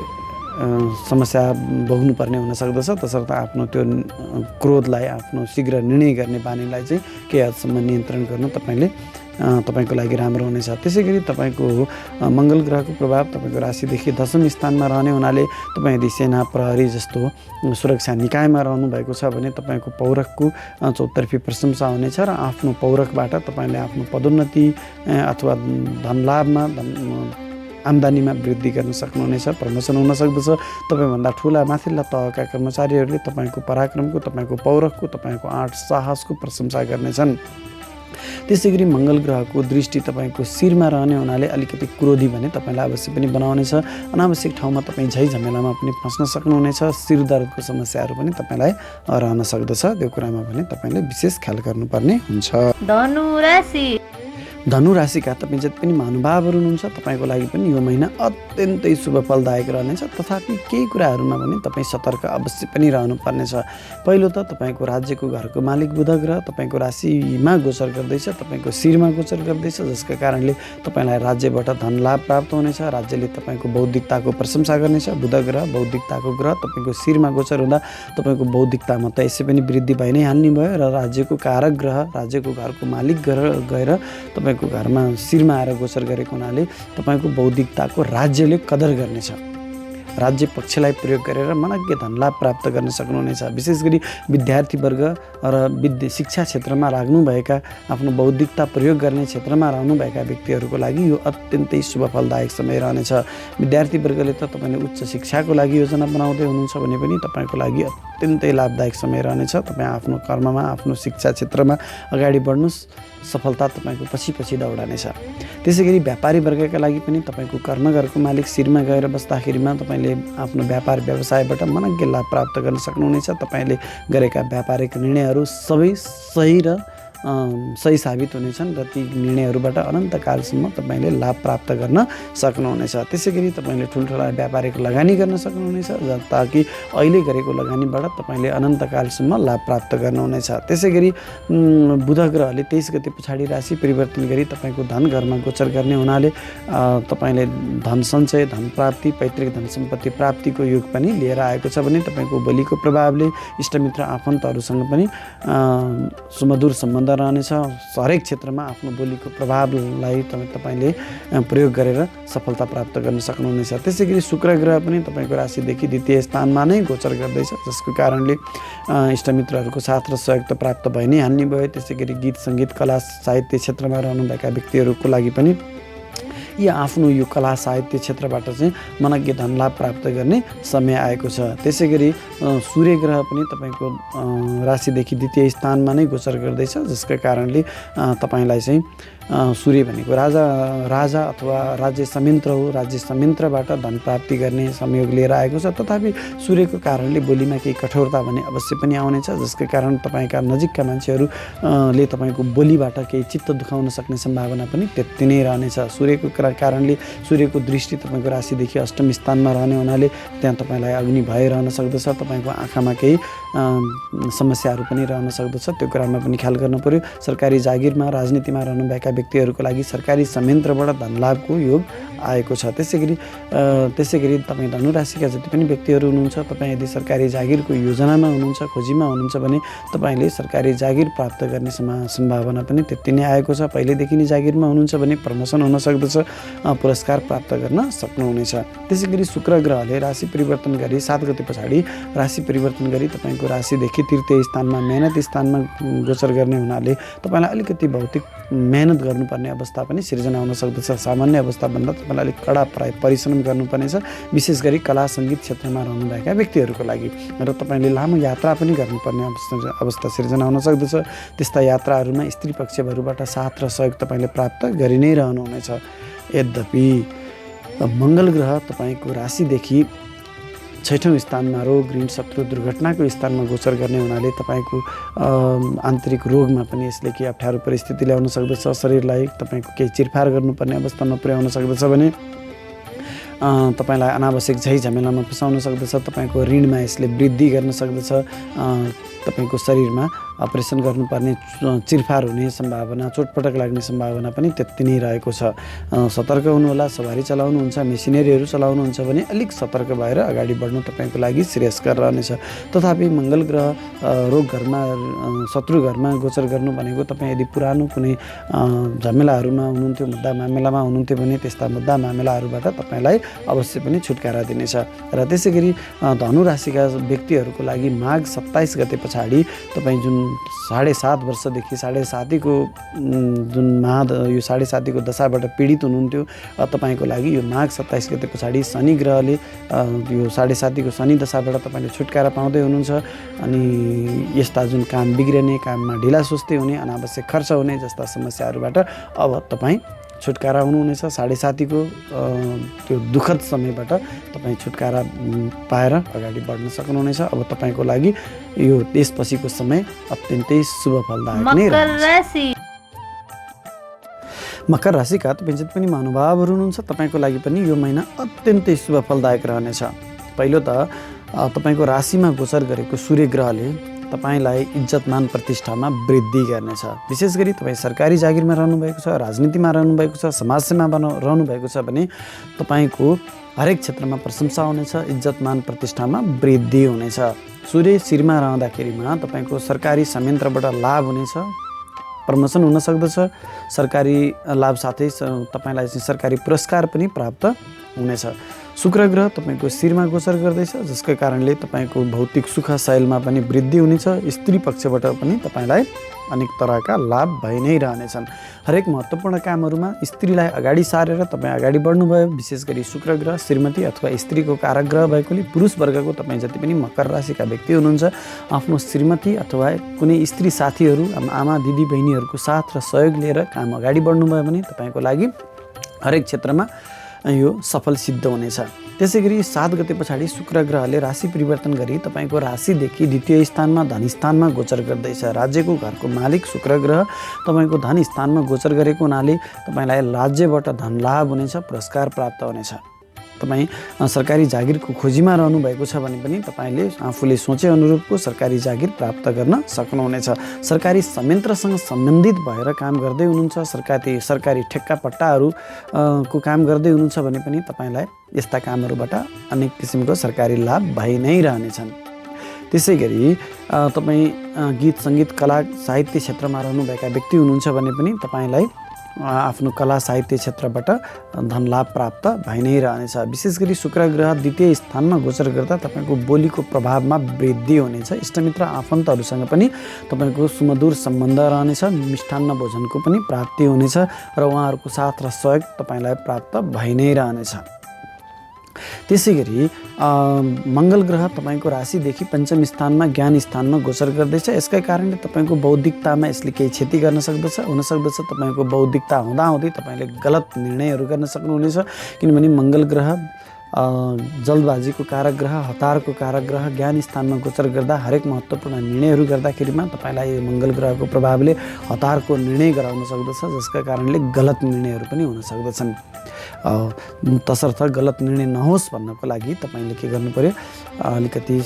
समस्या भोग्नुपर्ने हुन सक्दछ। तसर्थ आफ्नो त्यो क्रोधलाई, आफ्नो शीघ्र निर्णय गर्ने बानीलाई चाहिँ केही हदसम्म नियन्त्रण गर्नु तपाईँको लागि राम्रो हुनेछ। त्यसै गरी तपाईँको मङ्गल ग्रहको प्रभाव तपाईँको राशिदेखि दशम स्थानमा रहने हुनाले तपाईँ यदि सेना प्रहरी जस्तो सुरक्षा निकायमा रहनुभएको छ भने तपाईँको पौरखको चौतर्फी प्रशंसा हुनेछ र आफ्नो पौरखबाट तपाईँले आफ्नो पदोन्नति अथवा धनलाभमा आम्दानीमा वृद्धि गर्न सक्नुहुनेछ। प्रमोसन हुन सक्दछ। तपाईँभन्दा ठुला माथिल्ला तहका कर्मचारीहरूले तपाईँको पराक्रमको, तपाईँको पौरखको, तपाईँको आँट साहसको प्रशंसा गर्नेछन्। त्यसै गरी मङ्गल ग्रहको दृष्टि तपाईँको शिरमा रहने हुनाले अलिकति क्रोधी भने तपाईँलाई अवश्य पनि बनाउनेछ। अनावश्यक ठाउँमा तपाईँ झैझमेलामा पनि फस्न सक्नुहुनेछ। शिर दर्दको समस्याहरू पनि तपाईँलाई रहन सक्दछ। त्यो कुरामा पनि तपाईँले विशेष ख्याल गर्नुपर्ने हुन्छ। धनु राशि धनु राशिका तपाईँ जति पनि महानुभावहरू हुनुहुन्छ तपाईँको लागि पनि यो महिना अत्यन्तै शुभ फलदायक रहनेछ। तथापि केही कुराहरूमा पनि तपाईँ सतर्क अवश्य पनि रहनुपर्नेछ। पहिलो त तपाईँको राज्यको घरको मालिक बुध ग्रह तपाईँको राशिमा गोचर गर्दैछ, तपाईँको शिरमा गोचर गर्दैछ, जसका कारणले तपाईँलाई राज्यबाट धन लाभ प्राप्त हुनेछ। राज्यले तपाईँको बौद्धिकताको प्रशंसा गर्नेछ। बुध ग्रह बौद्धिकताको ग्रह तपाईँको शिरमा गोचर हुँदा तपाईँको बौद्धिकतामा त यसै पनि वृद्धि भइ नै हाल्ने भयो र राज्यको कारक ग्रह, राज्यको घरको मालिक ग्रह गएर तपाईँको घरमा शिरमा आएर गोचर गरेको हुनाले तपाईँको बौद्धिकताको राज्यले कदर गर्नेछ। राज्य पक्षलाई प्रयोग गरेर मनज्ञ धनलाभ प्राप्त गर्न सक्नुहुनेछ। विशेष गरी विद्यार्थीवर्ग र शिक्षा क्षेत्रमा लाग्नुभएका, आफ्नो बौद्धिकता प्रयोग गर्ने क्षेत्रमा रहनुभएका व्यक्तिहरूको लागि यो अत्यन्तै शुभ फलदायक समय रहनेछ। विद्यार्थीवर्गले त तपाईँले उच्च शिक्षाको लागि योजना बनाउँदै हुनुहुन्छ भने पनि तपाईँको लागि अत्यन्तै लाभदायक समय रहनेछ। तपाईँ आफ्नो कर्ममा, आफ्नो शिक्षा क्षेत्रमा अगाडि बढ्नुहोस्, सफलता तपाईँको पछि दौडानेछ। त्यसै गरी व्यापारी वर्गका लागि पनि तपाईँको कर्मघरको मालिक शिरमा गएर बस्दाखेरिमा तपाईँले आफ्नो व्यापार व्यवसायबाट मनज्ञ लाभ प्राप्त गर्न सक्नुहुनेछ। तपाईँले गरेका व्यापारिक निर्णयहरू सबै सही साबित हुनेछन् र ती निर्णयहरूबाट अनन्तकालसम्म तपाईँले लाभ प्राप्त गर्न सक्नुहुनेछ। त्यसै गरी तपाईँले ठुल्ठुला व्यापारिक लगानी गर्न सक्नुहुनेछ ताकि अहिले गरेको लगानीबाट तपाईँले अनन्तकालसम्म लाभ प्राप्त गर्नुहुनेछ। त्यसै गरी बुध ग्रहले 23 गते पछाडि राशि परिवर्तन गरी तपाईँको धन घरमा गोचर गर्ने हुनाले तपाईँले धन सञ्चय, धन प्राप्ति, पैतृक धन सम्पत्ति प्राप्तिको योग पनि लिएर आएको छ भने तपाईँको बलिको प्रभावले इष्टमित्र आफन्तहरूसँग पनि सुमधुर सम्बन्ध रहनेछ। हरेक क्षेत्रमा आफ्नो बोलीको प्रभावलाई तपाईँले प्रयोग गरेर सफलता प्राप्त गर्न सक्नुहुनेछ। त्यसै गरी शुक्र ग्रह पनि तपाईँको राशिदेखि द्वितीय स्थानमा नै गोचर गर्दैछ, जसको कारणले इष्टमित्रहरूको साथ र सहयोग त प्राप्त भइ नै हाल्ने भयो। त्यसै गरी गीत सङ्गीत कला साहित्य क्षेत्रमा रहनुभएका व्यक्तिहरूको लागि पनि या आफ्नो यो कला साहित्य क्षेत्रबाट चाहिँ मनज्ञ धनलाभ प्राप्त गर्ने समय आएको छ। त्यसै गरी सूर्य ग्रह पनि तपाईँको राशिदेखि द्वितीय स्थानमा नै गोचर गर्दैछ, जसका कारणले तपाईँलाई चाहिँ सूर्य भनेको राजा अथवा राज्य संयन्त्र हो। राज्य संयन्त्रबाट धन प्राप्ति गर्ने संयोग लिएर आएको छ। तथापि सूर्यको कारणले बोलीमा केही कठोरता भने अवश्य पनि आउनेछ, जसका कारण तपाईँका नजिकका मान्छेहरूले तपाईँको बोलीबाट केही चित्त दुखाउन सक्ने सम्भावना पनि त्यति नै रहनेछ। सूर्यको कारणले सूर्यको दृष्टि तपाईँको राशिदेखि अष्टम स्थानमा रहने हुनाले त्यहाँ तपाईँलाई अग्नि भय रहन सक्दछ। तपाईँको आँखामा केही समस्याहरू पनि रहन सक्दछ। त्यो कुरामा पनि ख्याल गर्नु पर्यो। सरकारी जागिरमा, राजनीतिमा रहनुभएका व्यक्तिहरूको लागि सरकारी संयन्त्रबाट धनलाभको योग आएको छ। त्यसै गरी तपाईँ धनुराशिका जति पनि व्यक्तिहरू हुनुहुन्छ, तपाईँ यदि सरकारी जागिरको योजनामा हुनुहुन्छ, खोजीमा हुनुहुन्छ भने तपाईँले सरकारी जागिर प्राप्त गर्ने सम्भावना पनि त्यति नै आएको छ। पहिलेदेखि नै जागिरमा हुनुहुन्छ भने प्रमोसन हुन सक्दछ, पुरस्कार प्राप्त गर्न सक्नुहुनेछ। त्यसै गरी शुक्र ग्रहले राशि परिवर्तन गरी 7 गते पछाडि राशि परिवर्तन गरी तपाईँको राशिदेखि तृतीय स्थानमा मेहनत स्थानमा गोचर गर्ने हुनाले तपाईँलाई अलिकति भौतिक मेहनत गर्नुपर्ने अवस्था पनि सिर्जना हुन सक्दछ। सामान्य अवस्थाभन्दा तपाईँलाई अलिक कडा परिश्रम गर्नुपर्नेछ, विशेष गरी कला सङ्गीत क्षेत्रमा रहनुभएका व्यक्तिहरूको लागि। र तपाईँले लामो यात्रा पनि गर्नुपर्ने अवस्था सिर्जना हुन सक्दछ। त्यस्ता यात्राहरूमा स्त्री पक्षहरूबाट साथ र सहयोग तपाईँले प्राप्त गरि नै रहनुहुनेछ। यद्यपि मङ्गल ग्रह तपाईँको राशिदेखि 6औँ स्थानमा रोग, ऋण, शत्रु, दुर्घटनाको स्थानमा गोचर गर्ने हुनाले तपाईँको आन्तरिक रोगमा पनि यसले केही अप्ठ्यारो परिस्थिति ल्याउन सक्दछ। शरीरलाई तपाईँको केही चिरफार गर्नुपर्ने अवस्थामा पुर्याउन सक्दछ भने तपाईँलाई अनावश्यक झैझमेलामा फसाउन सक्दछ। तपाईँको ऋणमा यसले वृद्धि गर्न सक्दछ। तपाईँको शरीरमा अपरेसन गर्नुपर्ने, चिरफार हुने सम्भावना, चोटपटक लाग्ने सम्भावना पनि त्यति नै रहेको छ। सतर्क हुनुहोला। सवारी चलाउनुहुन्छ, मेसिनरीहरू चलाउनुहुन्छ भने अलिक सतर्क भएर अगाडि बढ्नु तपाईँको लागि श्रेयस्कर रहनेछ। तथापि मङ्गल ग्रह रोग घरमा, शत्रु घरमा गोचर गर्नु भनेको तपाईँ यदि पुरानो कुनै झमेलाहरूमा हुनुहुन्थ्यो, मुद्दा मामिलामा हुनुहुन्थ्यो भने त्यस्ता मुद्दा मामिलाहरूबाट तपाईँलाई अवश्य पनि छुटकारा दिनेछ। र त्यसै गरी धनु राशिका व्यक्तिहरूको लागि माघ 27 गते पछाडि तपाईँ जुन 7.5 वर्षदेखि 7.5को जुन यो 7.5को दशाबाट पीडित हुनुहुन्थ्यो, तपाईँको लागि यो माघ 27 गते पछाडि शनि ग्रहले यो 7.5को शनि दशाबाट तपाईँले छुटकारा पाउँदै हुनुहुन्छ। अनि यस्ता जुन काम बिग्रने, काममा ढिला सुस्ती हुने, अनावश्यक खर्च हुने जस्ता समस्याहरूबाट अब तपाईँ छुटकारा हुनुहुनेछ। 7.5को त्यो दुःखद समयबाट तपाईँ छुटकारा पाएर अगाडि बढ्न सक्नुहुनेछ। अब तपाईँको लागि यो त्यसपछिको समय अत्यन्तै शुभ फलदायक नै रहन्छ। मकर राशिका तपाईँ जति पनि महानुभावहरू हुनुहुन्छ, तपाईँको लागि पनि यो महिना अत्यन्तै शुभ फलदायक रहनेछ। पहिलो त तपाईँको राशिमा गोचर गरेको सूर्य ग्रहले तपाईँलाई इज्जतमान प्रतिष्ठामा वृद्धि गर्नेछ। विशेष गरी तपाईँ सरकारी जागिरमा रहनुभएको छ, राजनीतिमा रहनुभएको छ, समाजसेवामा रहनुभएको छ भने तपाईँको हरेक क्षेत्रमा प्रशंसा हुनेछ, इज्जतमान प्रतिष्ठामा वृद्धि हुनेछ। सूर्य शिरमा रहँदाखेरिमा तपाईँको सरकारी संयन्त्रबाट लाभ हुनेछ, प्रमोसन हुन सक्दछ। सरकारी लाभ साथै तपाईँलाई चाहिँ सरकारी पुरस्कार पनि प्राप्त हुनेछ। शुक्र ग्रह तपाईँको शिरमा गोचर गर्दैछ, जसको कारणले तपाईँको भौतिक सुख शैलमा पनि वृद्धि हुनेछ। स्त्री पक्षबाट पनि तपाईँलाई अनेक तरहका लाभ भइ नै रहनेछन्। हरेक महत्त्वपूर्ण कामहरूमा स्त्रीलाई अगाडि सारेर तपाईँ अगाडि बढ्नुभयो। विशेष गरी शुक्र ग्रह श्रीमती अथवा स्त्रीको कारक ग्रह भएकोले पुरुष वर्गको तपाईँ जति पनि मकर राशिका व्यक्ति हुनुहुन्छ, आफ्नो श्रीमती अथवा कुनै स्त्री साथीहरू, आमा दिदी बहिनीहरूको साथ र सहयोग लिएर काम अगाडि बढ्नुभयो भने तपाईँको लागि हरेक क्षेत्रमा यो सफल सिद्ध हुनेछ। त्यसै गरी 7 गते पछाडि शुक्र ग्रहले राशि परिवर्तन गरी तपाईँको राशिदेखि द्वितीय स्थानमा धन स्थानमा गोचर गर्दैछ। राज्यको घरको मालिक शुक्र ग्रह तपाईँको धन स्थानमा गोचर गरेको हुनाले तपाईँलाई राज्यबाट धन लाभ हुनेछ, पुरस्कार प्राप्त हुनेछ। तपाईँ सरकारी जागिरको खोजीमा रहनुभएको छ भने पनि तपाईँले आफूले सोचे अनुरूपको सरकारी जागिर प्राप्त गर्न सक्नुहुनेछ। सरकारी संयन्त्रसँग सम्बन्धित भएर काम गर्दै हुनुहुन्छ, सरकारी ठेक्का पट्टाहरू को काम गर्दै हुनुहुन्छ भने पनि तपाईँलाई यस्ता कामहरूबाट अनेक किसिमको सरकारी लाभ भइ नै रहनेछन्। त्यसै गरी तपाईँ गीत सङ्गीत कला साहित्य क्षेत्रमा रहनुभएका व्यक्ति हुनुहुन्छ भने पनि तपाईँलाई आफ्नो कला साहित्य क्षेत्रबाट धन लाभ प्राप्त भइ नै रहनेछ। विशेष गरी शुक्र ग्रह द्वितीय स्थानमा गोचर गर्दा तपाईँको बोलीको प्रभावमा वृद्धि हुनेछ। इष्टमित्र आफन्तहरूसँग पनि तपाईँको सुमधुर सम्बन्ध रहनेछ। मिष्टान्न भोजनको पनि प्राप्ति हुनेछ र उहाँहरूको साथ र सहयोग तपाईँलाई प्राप्त भइ नै रहनेछ। त्यसै गरी मङ्गल ग्रह तपाईँको राशिदेखि पञ्चम स्थानमा ज्ञान स्थानमा गोचर गर्दैछ। यसकै कारणले तपाईँको बौद्धिकतामा यसले केही क्षति गर्न सक्दछ। हुनसक्दछ तपाईँको बौद्धिकता हुँदाहुँदै तपाईँले गलत निर्णयहरू गर्न सक्नुहुनेछ, किनभने मङ्गल ग्रह जल्दबाजीको कारक ग्रह, हतारको कारक ग्रह ज्ञान स्थानमा गोचर गर्दा हरेक महत्त्वपूर्ण निर्णयहरू गर्दाखेरिमा तपाईँलाई मङ्गल ग्रहको प्रभावले हतारको निर्णय गराउन सक्दछ, जसका कारणले गलत निर्णयहरू पनि हुन सक्दछन्। तसर्थ गलत निर्णय नहोस् भन्नको लागि तपाईँले के गर्नु पर्यो, अलिकति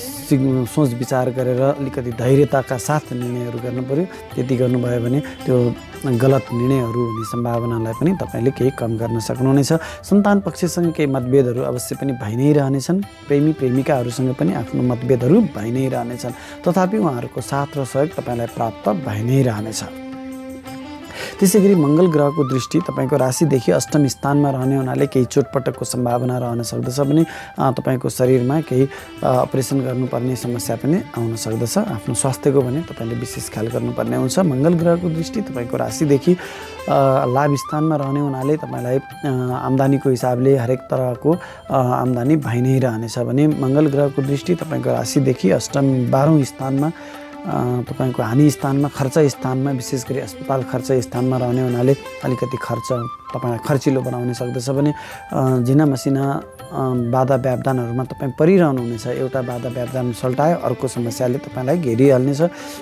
सोच विचार गरेर अलिकति धैर्यताका साथ निर्णयहरू गर्नु पर्यो। त्यति गर्नुभयो भने त्यो गलत निर्णयहरू हुने सम्भावनालाई पनि तपाईँले केही कम गर्न सक्नुहुनेछ। सन्तान पक्षसँग केही मतभेदहरू अवश्य पनि भइ नै रहनेछन्। प्रेमी प्रेमिकाहरूसँग पनि आफ्नो मतभेदहरू भइ नै रहनेछन्, तथापि उहाँहरूको साथ र सहयोग तपाईँलाई प्राप्त भइ नै रहनेछ। त्यसै गरी मङ्गल ग्रहको दृष्टि तपाईँको राशिदेखि अष्टम स्थानमा रहने हुनाले केही चोटपटकको सम्भावना रहन सक्दछ भने तपाईँको शरीरमा केही अपरेसन गर्नुपर्ने समस्या पनि आउन सक्दछ। आफ्नो स्वास्थ्यको भने तपाईँले विशेष ख्याल गर्नुपर्ने हुन्छ। मङ्गल ग्रहको दृष्टि तपाईँको राशिदेखि लाभ स्थानमा रहने हुनाले तपाईँलाई आम्दानीको हिसाबले हरेक तरहको आम्दानी भइ नै रहनेछ भने मङ्गल ग्रहको दृष्टि तपाईँको राशिदेखि अष्टम 12औं स्थानमा तपाईँको हानि स्थानमा खर्च स्थानमा विशेष गरी अस्पताल खर्च स्थानमा रहने हुनाले अलिकति खर्च तपाईँलाई खर्चिलो बनाउन सक्दछ भने झिना मसिना बाधा व्यवधानहरूमा तपाईँ परिरहनुहुनेछ। एउटा बाधा व्यवधान सल्टायो अर्को समस्याले तपाईँलाई घेरिहाल्नेछ।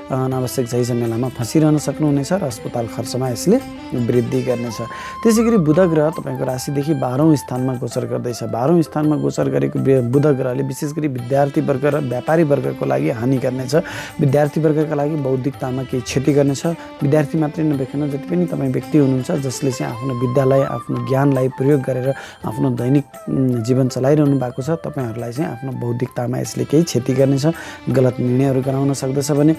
अनावश्यक झैझमेलामा फँसिरहन सक्नुहुनेछ र अस्पताल खर्चमा यसले वृद्धि गर्नेछ। त्यसै गरी बुध ग्रह तपाईँको राशिदेखि 12औं स्थानमा गोचर गर्दैछ। 12औं स्थानमा गोचर गरेको बुध ग्रहले विशेष गरी विद्यार्थी वर्ग र व्यापारी वर्गको लागि हानि गर्नेछ। विद्यार्थी वर्गका लागि बौद्धिकतामा केही क्षति गर्नेछ। विद्यार्थी मात्रै नभइकन जति पनि तपाईँ व्यक्ति हुनुहुन्छ जसले चाहिँ आफ्नो विद्यालाई आफ्नो ज्ञानलाई प्रयोग गरेर आफ्नो दैनिक जीवन चलाइरहनु भएको छ, तपाईँहरूलाई चाहिँ आफ्नो बौद्धिकतामा यसले केही क्षति गर्नेछ। गलत निर्णयहरू गराउन सक्दछ भने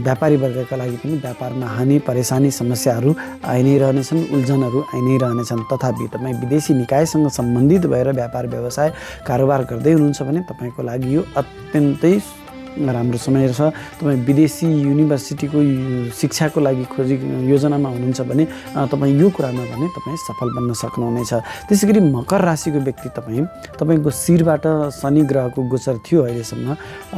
व्यापारी वर्गका लागि पनि व्यापारमा हानि परेशानी समस्याहरू आइ नै रहनेछन्, उल्झनहरू आइ नै रहनेछन्। तथापि तपाईँ विदेशी निकायसँग सम्बन्धित भएर व्यापार व्यवसाय कारोबार गर्दै हुनुहुन्छ भने तपाईँको लागि यो अत्यन्तै राम्रो समय छ। तपाईँ विदेशी युनिभर्सिटीको शिक्षाको लागि खोजी योजनामा हुनुहुन्छ भने तपाईँ यो कुरामा भने तपाईँ सफल बन्न सक्नुहुनेछ। त्यसै गरी मकर राशिको व्यक्ति तपाईँको शिरबाट शनि ग्रहको गोचर थियो। अहिलेसम्म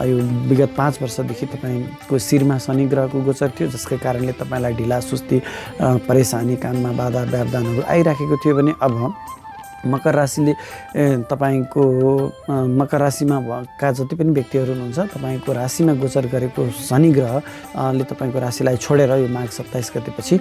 यो विगत 5 वर्षदेखि तपाईँको शिरमा शनि ग्रहको गोचर थियो, जसकै कारणले तपाईँलाई ढिला सुस्ती परेशानी काममा बाधा व्यवधानहरू आइराखेको थियो भने अब मकर राशिले तपाईँको मकर राशिमा भएका जति पनि व्यक्तिहरू हुनुहुन्छ तपाईँको राशिमा गोचर गरेको शनि ग्रहले तपाईँको राशिलाई छोडेर यो माघ 27 गतेपछि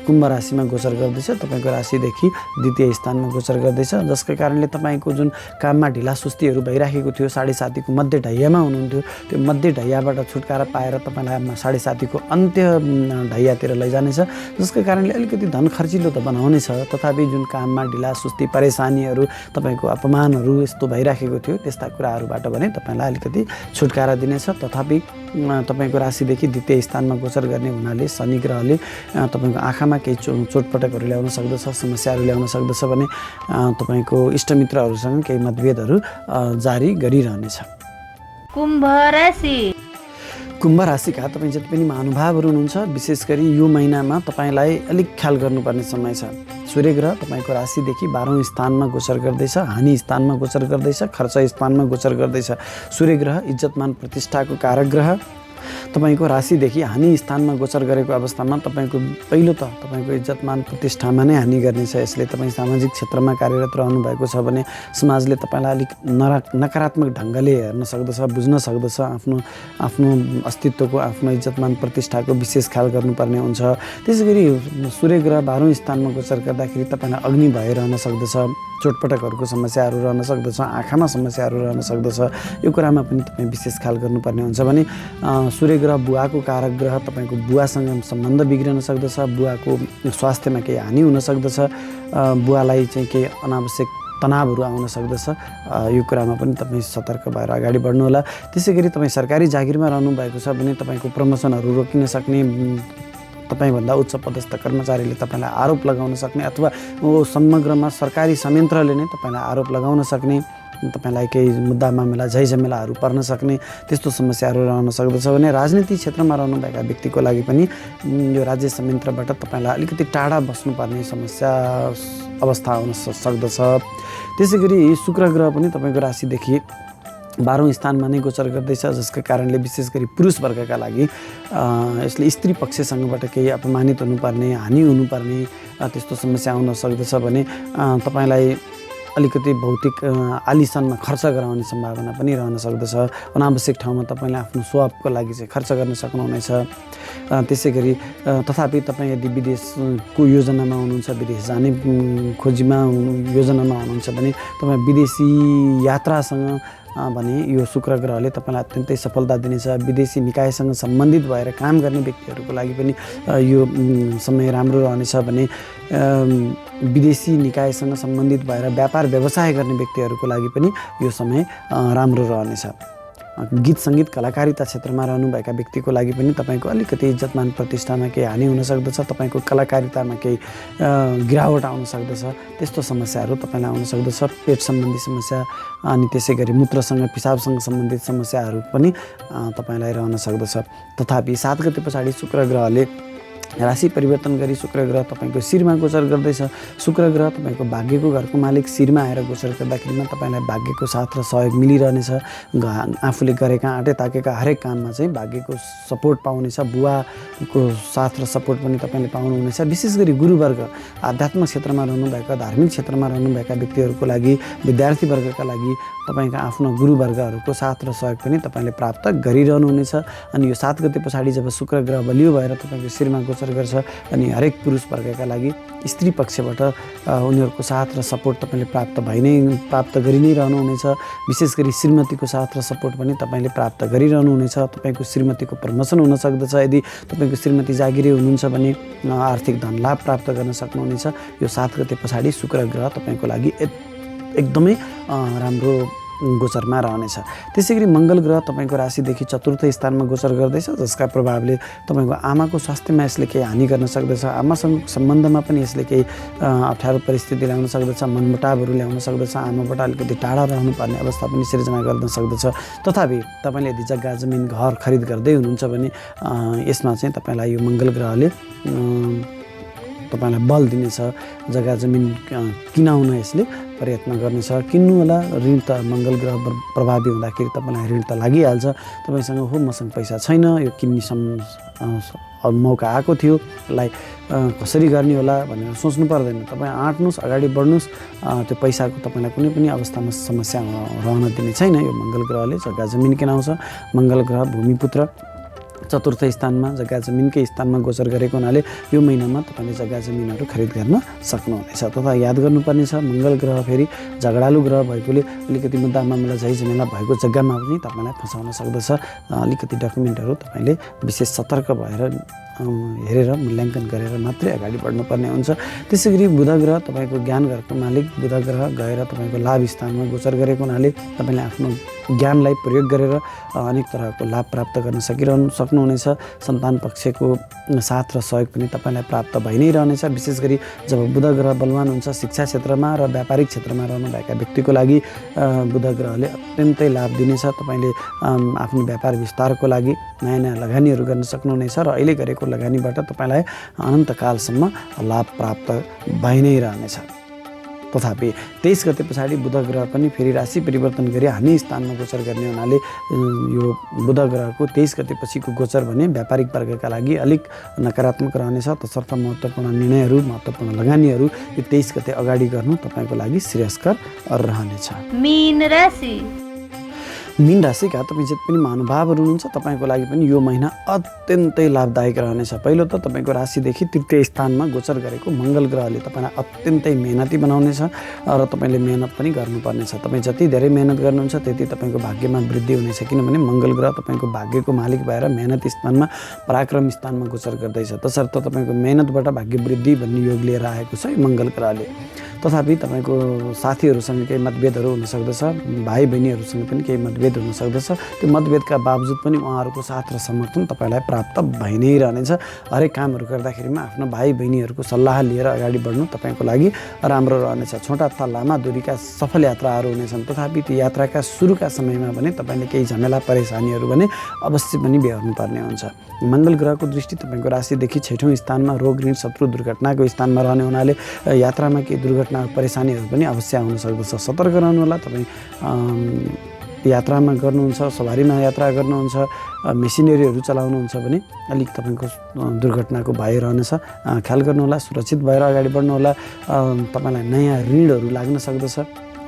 कुम्भ राशिमा गोचर गर्दैछ। तपाईँको राशिदेखि द्वितीय स्थानमा गोचर गर्दैछ, जसकै कारणले तपाईँको जुन काममा ढिला सुस्तीहरू भइराखेको थियो, 7.5को मध्य ढैयामा हुनुहुन्थ्यो, त्यो मध्य ढैयाबाट छुटकारा पाएर तपाईँलाई 7.5को अन्त्य ढैयातिर लैजानेछ। जसकै कारणले अलिकति धन खर्चिलो त बनाउनेछ, तथापि जुन काममा ढिला सुस्ती परेशानीहरू तपाईँको अपमानहरू यस्तो भइराखेको थियो त्यस्ता कुराहरूबाट भने तपाईँलाई अलिकति छुटकारा दिनेछ। तथापि तपाईँको राशिदेखि द्वितीय स्थानमा गोचर गर्ने हुनाले शनि ग्रहले तपाईँको आँखामा केही चोटपटकहरू ल्याउन सक्दछ, समस्याहरू ल्याउन सक्दछ भने तपाईँको इष्टमित्रहरूसँग केही मतभेदहरू जारी गरिरहनेछ। कुम्भ राशि कुम्भ राशिका तपाईँ जति पनि महानुभावहरू हुनुहुन्छ विशेष गरी यो महिनामा तपाईँलाई अलिक ख्याल गर्नुपर्ने समय छ। सूर्य ग्रह तपाईँको राशिदेखि 12औं स्थानमा गोचर गर्दैछ, हानि स्थानमा गोचर गर्दैछ, खर्च स्थानमा गोचर गर्दैछ। सूर्य ग्रह इज्जतमान प्रतिष्ठाको कारक ग्रह तपाईँको राशिदेखि हानि स्थानमा गोचर गरेको अवस्थामा तपाईँको पहिलो त तपाईँको इज्जतमान प्रतिष्ठामा नै हानि गर्नेछ। यसले तपाईँ सामाजिक क्षेत्रमा कार्यरत रहनुभएको छ भने समाजले तपाईँलाई अलिक नकारात्मक ढङ्गले हेर्न सक्दछ, बुझ्न सक्दछ। आफ्नो अस्तित्वको आफ्नो इज्जतमान प्रतिष्ठाको विशेष ख्याल गर्नुपर्ने हुन्छ। त्यसै गरी सूर्य ग्रह 12औं स्थानमा गोचर गर्दाखेरि तपाईँलाई अग्नि भइरहन सक्दछ, चोटपटकहरूको समस्याहरू रहन सक्दछ, आँखामा समस्याहरू रहन सक्दछ। यो कुरामा पनि तपाईँ विशेष ख्याल गर्नुपर्ने हुन्छ भने सूर्य ग्रह बुवाको कारक ग्रह, तपाईँको बुवासँग सम्बन्ध बिग्रन सक्दछ, बुवाको स्वास्थ्यमा केही हानि हुन सक्दछ, बुवालाई चाहिँ केही अनावश्यक तनावहरू आउन सक्दछ। यो कुरामा पनि तपाईँ सतर्क भएर अगाडि बढ्नुहोला। त्यसै गरी तपाईँ सरकारी जागिरमा रहनुभएको छ भने तपाईँको प्रमोसनहरू रोकिन सक्ने, तपाईँभन्दा उच्च पदस्थ कर्मचारीले तपाईँलाई आरोप लगाउन सक्ने अथवा समग्रमा सरकारी संयन्त्रले नै तपाईँलाई आरोप लगाउन सक्ने, तपाईँलाई केही मुद्दा मामिला झैझमेलाहरू पर्न सक्ने त्यस्तो समस्याहरू रहन सक्दछ भने राजनीतिक क्षेत्रमा रहनुभएका व्यक्तिको लागि पनि यो राज्य संयन्त्रबाट तपाईँलाई अलिकति टाढा बस्नुपर्ने समस्या अवस्था आउन सक्दछ। त्यसै गरी शुक्र ग्रह पनि तपाईँको राशिदेखि 12औं स्थानमा नै गोचर गर्दैछ, जसको कारणले विशेष गरी पुरुष वर्गका लागि यसले स्त्री पक्षसँगबाट केही अपमानित हुनुपर्ने, हानि हुनुपर्ने त्यस्तो समस्या आउन सक्दछ भने तपाईँलाई अलिकति भौतिक आलिसानमा खर्च गराउने सम्भावना पनि रहन सक्दछ। अनावश्यक ठाउँमा तपाईँले आफ्नो स्वभावको लागि चाहिँ खर्च गर्न सक्नुहुनेछ। त्यसै गरी तथापि तपाईँ यदि विदेशको योजनामा हुनुहुन्छ, विदेश जाने खोजीमा योजनामा हुनुहुन्छ भने तपाईँ विदेशी यात्रासँग भने यो शुक्र ग्रहले तपाईँलाई अत्यन्तै सफलता दिनेछ। विदेशी निकायसँग सम्बन्धित भएर काम गर्ने व्यक्तिहरूको लागि पनि यो समय राम्रो रहनेछ भने विदेशी निकायसँग सम्बन्धित भएर व्यापार व्यवसाय गर्ने व्यक्तिहरूको लागि पनि यो समय राम्रो रहनेछ। गीत सङ्गीत कलाकारिता क्षेत्रमा रहनुभएका व्यक्तिको लागि पनि तपाईँको अलिकति इज्जतमान प्रतिष्ठामा केही हानि हुनसक्दछ। तपाईँको कलाकारितामा केही गिरावट आउन सक्दछ। त्यस्तो समस्याहरू तपाईँलाई आउन सक्दछ। पेट सम्बन्धी समस्या अनि त्यसै गरी मूत्रसँग पिसाबसँग सम्बन्धित समस्याहरू पनि तपाईँलाई रहन सक्दछ। तथापि 7 गते पछाडि शुक्र ग्रहले राशि परिवर्तन गरी शुक्र ग्रह तपाईँको शिरमा गोचर गर्दैछ। शुक्र ग्रह तपाईँको भाग्यको घरको मालिक शिरमा आएर गोचर गर्दाखेरिमा तपाईँलाई भाग्यको साथ र सहयोग मिलिरहनेछ। आफूले गरेका आँटे ताकेका हरेक काममा चाहिँ भाग्यको सपोर्ट पाउनेछ। बुवाको साथ र सपोर्ट पनि तपाईँले पाउनुहुनेछ। विशेष गरी गुरुवर्ग आध्यात्मिक क्षेत्रमा रहनुभएका धार्मिक क्षेत्रमा रहनुभएका व्यक्तिहरूको लागि विद्यार्थीवर्गका लागि तपाईँका आफ्नो गुरुवर्गहरूको साथ र सहयोग पनि तपाईँले प्राप्त गरिरहनुहुनेछ। अनि यो 7 गते पछाडि जब शुक्र ग्रह बलियो भएर तपाईँको शिरमा गोचर गर्छ अनि हरेक पुरुष वर्गका लागि स्त्री पक्षबाट उनीहरूको साथ र सपोर्ट तपाईँले प्राप्त गरि नै रहनुहुनेछ। विशेष गरी श्रीमतीको साथ र सपोर्ट पनि तपाईँले प्राप्त गरिरहनुहुनेछ। तपाईँको श्रीमतीको प्रमोसन हुन सक्दछ। यदि तपाईँको श्रीमती जागिरी हुनुहुन्छ भने आर्थिक धन लाभ प्राप्त गर्न सक्नुहुनेछ। यो 7 गते पछाडि शुक्र ग्रह तपाईँको लागि एकदमै राम्रो गोचरमा रहनेछ। त्यसै गरी मङ्गल ग्रह तपाईँको राशिदेखि 4थ स्थानमा गोचर गर्दैछ, जसका प्रभावले तपाईँको आमाको स्वास्थ्यमा यसले केही हानि गर्न सक्दछ। आमासँग सम्बन्धमा पनि यसले केही अप्ठ्यारो परिस्थिति ल्याउन सक्दछ। मनमुटावहरू ल्याउन सक्दछ। आमाबाट अलिकति टाढा रहनुपर्ने अवस्था पनि सिर्जना गर्न सक्दछ। तथापि तपाईँले यदि जग्गा जमिन घर खरिद गर्दै हुनुहुन्छ भने यसमा चाहिँ तपाईँलाई यो मङ्गल ग्रहले तपाईँलाई बल दिनेछ। जग्गा जमिन किनाउन यसले प्रयत्न गर्नेछ। किन्नु होला। ऋण त मङ्गल ग्रह प्रभावी हुँदाखेरि तपाईँलाई ऋण त लागिहाल्छ। तपाईँसँग हो मसँग पैसा छैन, यो किन्ने मौका आएको थियो, यसलाई कसरी गर्ने होला भनेर सोच्नु पर्दैन। तपाईँ आँट्नुहोस्, अगाडि बढ्नुहोस्। त्यो पैसाको तपाईँलाई कुनै पनि अवस्थामा समस्या रहन दिने छैन। यो मङ्गल ग्रहले जग्गा जमिन किनाउँछ। मङ्गल ग्रह भूमिपुत्र 4थ स्थानमा जग्गा जमिनकै स्थानमा गोचर गरेको हुनाले यो महिनामा तपाईँले जग्गा जमिनहरू खरिद गर्न सक्नुहुनेछ। तथा याद गर्नुपर्ने छ मङ्गल ग्रह फेरि झगडालु ग्रह भएकोले अलिकति मुद्दा मामला झैझमेला भएको जग्गामा पनि तपाईँलाई फसाउन सक्दछ। अलिकति डकुमेन्टहरू तपाईँले विशेष सतर्क भएर हेरेर मूल्याङ्कन गरेर मात्रै अगाडि बढ्नुपर्ने हुन्छ। त्यसै गरी बुध ग्रह तपाईँको ज्ञान घरको मालिक बुध ग्रह गएर तपाईँको लाभ स्थानमा गोचर गरेको हुनाले तपाईँले आफ्नो ज्ञानलाई प्रयोग गरेर अनेक तरहको लाभ प्राप्त गर्न सक्नुहुनेछ। सन्तान पक्षको साथ र सहयोग पनि तपाईँलाई प्राप्त भइ नै रहनेछ। विशेष गरी जब बुध ग्रह बलवान हुन्छ शिक्षा क्षेत्रमा र व्यापारिक क्षेत्रमा रहनुभएका व्यक्तिको लागि बुध ग्रहले अत्यन्तै लाभ दिनेछ। तपाईँले आफ्नो व्यापार विस्तारको लागि नयाँ नयाँ लगानीहरू गर्न सक्नुहुनेछ र अहिले गरेको लगानीबाट तपाईँलाई अनन्तकालसम्म लाभ प्राप्त भइ नै रहनेछ। तथापि 23 गते पछाडि बुध ग्रह पनि फेरि राशि परिवर्तन गरी हानि स्थानमा गोचर गर्ने हुनाले यो बुध ग्रहको 23 गते पछिको गोचर भने व्यापारिक वर्गका लागि अलिक नकारात्मक रहनेछ। तसर्थ महत्त्वपूर्ण निर्णयहरू महत्त्वपूर्ण लगानीहरू यो 23 गते अगाडि गर्नु तपाईँको लागि श्रेयस्कर रहनेछ। मीन राशिका तपाईँ जति पनि महानुभावहरू हुनुहुन्छ तपाईँको लागि पनि यो महिना अत्यन्तै लाभदायक रहनेछ। पहिलो त तपाईँको राशिदेखि 3य स्थानमा गोचर गरेको मङ्गल ग्रहले तपाईँलाई अत्यन्तै मेहनती बनाउनेछ र तपाईँले मेहनत पनि गर्नुपर्नेछ। तपाईँ जति धेरै मेहनत गर्नुहुन्छ त्यति तपाईँको भाग्यमा वृद्धि हुनेछ। किनभने मङ्गल ग्रह तपाईँको भाग्यको मालिक भएर मेहनत स्थानमा पराक्रम स्थानमा गोचर गर्दैछ। तसर्थ तपाईँको मेहनतबाट भाग्य वृद्धि भन्ने योग लिएर आएको छ मङ्गल ग्रहले। तथापि तपाईँको साथीहरूसँग केही मतभेदहरू हुन सक्दछ। भाइ बहिनीहरूसँग पनि केही मतभेद हुन सक्दछ। त्यो मतभेदका बावजुद पनि उहाँहरूको साथ र समर्थन तपाईँलाई प्राप्त भइ नै रहनेछ। हरेक कामहरू गर्दाखेरिमा आफ्नो भाइ बहिनीहरूको सल्लाह लिएर अगाडि बढ्नु तपाईँको लागि राम्रो रहनेछ। छोटा तथा लामा दूरीका सफल यात्राहरू हुनेछन्। तथापि त्यो यात्राका सुरुका समयमा भने तपाईँले केही झमेला परेशानीहरू भने अवश्य पनि बेहोर्नुपर्ने हुन्छ। मङ्गल ग्रहको दृष्टि तपाईँको राशिदेखि 6औँ स्थानमा रोग ऋण शत्रु दुर्घटनाको स्थानमा रहने हुनाले यात्रामा केही दुर्घटना परेशानीहरू पनि अवश्य आउन सक्दछ। सतर्क रहनुहोला। तपाईँ यात्रामा गर्नुहुन्छ, सवारीमा यात्रा गर्नुहुन्छ, मेसिनरीहरू चलाउनुहुन्छ भने अलिक तपाईँको दुर्घटनाको भय रहनेछ। ख्याल गर्नुहोला। सुरक्षित भएर अगाडि बढ्नुहोला। तपाईँलाई नयाँ ऋणहरू लाग्न सक्दछ।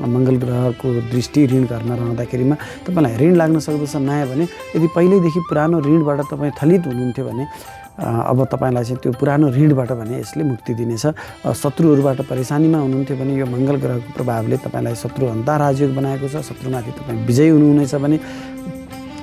मङ्गल ग्रहको दृष्टि ऋण घरमा रहँदाखेरिमा तपाईँलाई ऋण लाग्न सक्दछ नयाँ भने। यदि पहिल्यैदेखि पुरानो ऋणबाट तपाईँ थलित हुनुहुन्थ्यो भने अब तपाईँलाई चाहिँ त्यो पुरानो ऋणबाट भने यसले मुक्ति दिनेछ। शत्रुहरूबाट परेशानीमा हुनुहुन्थ्यो भने यो मङ्गल ग्रहको प्रभावले तपाईँलाई शत्रु हन्ता राजयोग बनाएको छ। शत्रुमाथि तपाईँ विजयी हुनुहुनेछ भने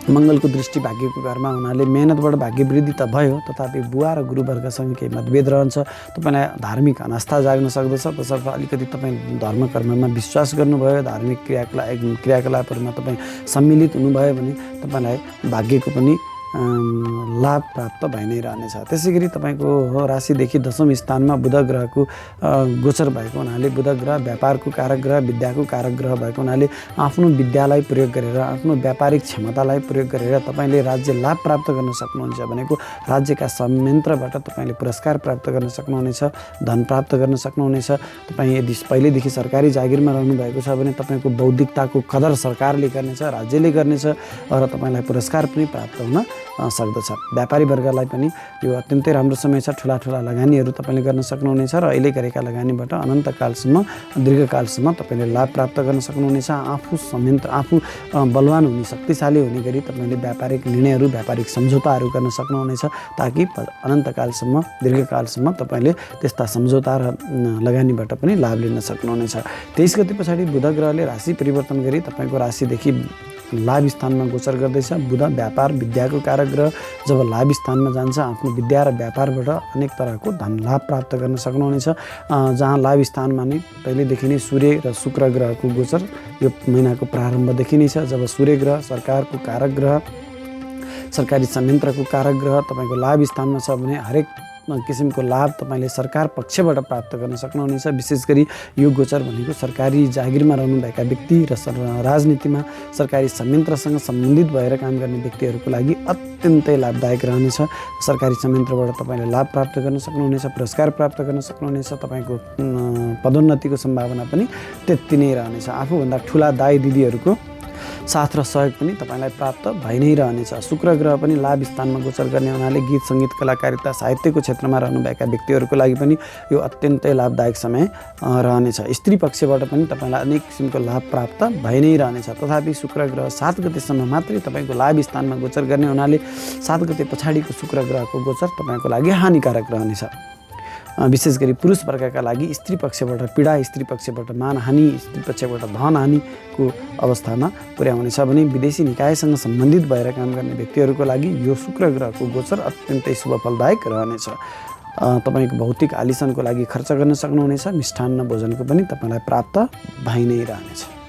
मङ्गलको दृष्टि भाग्यको घरमा हुनाले मेहनतबाट भाग्य वृद्धि त भयो, तथापि बुवा र गुरुवर्गसँग केही मतभेद रहन्छ। तपाईँलाई धार्मिक अनास्था जाग्न सक्दछ। तसर्थ अलिकति तपाईँ धर्म कर्ममा विश्वास गर्नुभयो, धार्मिक क्रियाकलापहरूमा तपाईँ सम्मिलित हुनुभयो भने तपाईँलाई भाग्यको पनि लाभ प्राप्त भइ नै रहनेछ। त्यसै गरी तपाईँको राशिदेखि 10औं स्थानमा बुध ग्रहको गोचर भएको हुनाले बुध ग्रह व्यापारको कारक ग्रह, विद्याको कारक ग्रह भएको हुनाले आफ्नो विद्यालाई प्रयोग गरेर, आफ्नो व्यापारिक क्षमतालाई प्रयोग गरेर तपाईँले राज्य लाभ प्राप्त गर्न सक्नुहुन्छ। भनेको राज्यका संयन्त्रबाट तपाईँले पुरस्कार प्राप्त गर्न सक्नुहुनेछ, धन प्राप्त गर्न सक्नुहुनेछ। तपाईँ यदि पहिल्यैदेखि सरकारी जागिरमा रहनुभएको छ भने तपाईँको बौद्धिकताको कदर सरकारले गर्नेछ, राज्यले गर्नेछ र तपाईँलाई पुरस्कार पनि प्राप्त हुन सक्दछ। व्यापारी वर्गलाई पनि यो अत्यन्तै राम्रो समय छ। ठुला लगानीहरू तपाईँले गर्न सक्नुहुनेछ र अहिले गरेका लगानीबाट अनन्तकालसम्म, दीर्घकालसम्म तपाईँले लाभ प्राप्त गर्न सक्नुहुनेछ। आफू बलवान हुने, शक्तिशाली हुने गरी तपाईँले व्यापारिक निर्णयहरू, व्यापारिक सम्झौताहरू गर्न सक्नुहुनेछ, ताकि अनन्तकालसम्म, दीर्घकालसम्म तपाईँले त्यस्ता सम्झौता र लगानीबाट पनि लाभ लिन सक्नुहुनेछ। 23 गते पछाडि बुध ग्रहले राशि परिवर्तन गरी तपाईँको राशिदेखि लाभ स्थानमा गोचर गर्दैछ। बुध व्यापार विद्याको कारक ग्रह जब लाभ स्थानमा जान्छ, आफ्नो विद्या र व्यापारबाट अनेक तरहको धन लाभ प्राप्त गर्न सक्नुहुनेछ। जहाँ लाभ स्थानमा नै पहिलेदेखि नै सूर्य र शुक्र ग्रहको गोचर यो महिनाको प्रारम्भदेखि नै छ। जब सूर्य ग्रह सरकारको कारक ग्रह, सरकारी संयन्त्रको कारक ग्रह तपाईँको लाभ स्थानमा छ भने हरेक किसिमको लाभ तपाईँले सरकार पक्षबाट प्राप्त गर्न सक्नुहुनेछ। विशेष गरी यो गोचर भनेको सरकारी जागिरमा रहनुभएका व्यक्ति र राजनीतिमा सरकारी संयन्त्रसँग सम्बन्धित भएर काम गर्ने व्यक्तिहरूको लागि अत्यन्तै लाभदायक रहनेछ। सरकारी संयन्त्रबाट तपाईँले लाभ प्राप्त गर्न सक्नुहुनेछ, पुरस्कार प्राप्त गर्न सक्नुहुनेछ। तपाईँको पदोन्नतिको सम्भावना पनि त्यति नै रहनेछ। आफूभन्दा ठुला दाइ दिदीहरूको साथ र सहयोग पनि तपाईँलाई प्राप्त भइ नै रहनेछ। शुक्र ग्रह पनि लाभ स्थानमा गोचर गर्ने हुनाले गीत सङ्गीत कलाकारिता साहित्यको क्षेत्रमा रहनुभएका व्यक्तिहरूको लागि पनि यो अत्यन्तै लाभदायक समय रहनेछ। स्त्री पक्षबाट पनि तपाईँलाई अनेक किसिमको लाभ प्राप्त भइ नै रहनेछ। तथापि शुक्र ग्रह 7 गतेसम्म मात्रै तपाईँको लाभ स्थानमा गोचर गर्ने हुनाले 7 गते पछाडिको शुक्र ग्रहको गोचर तपाईँको लागि हानिकारक रहनेछ। विशेष गरी पुरुष वर्गका लागि स्त्री पक्षबाट पीडा, स्त्री पक्षबाट मानहानि, स्त्री पक्षबाट धनहानिको अवस्थामा पुर्याउनेछ भने विदेशी निकायसँग सम्बन्धित भएर काम गर्ने व्यक्तिहरूको लागि यो शुक्र ग्रहको गोचर अत्यन्तै शुभ फलदायक रहनेछ। तपाईँको भौतिक आलिसनको लागि खर्च गर्न सक्नुहुनेछ। मिष्ठान्न भोजनको पनि तपाईँलाई प्राप्त भइ नै रहनेछ।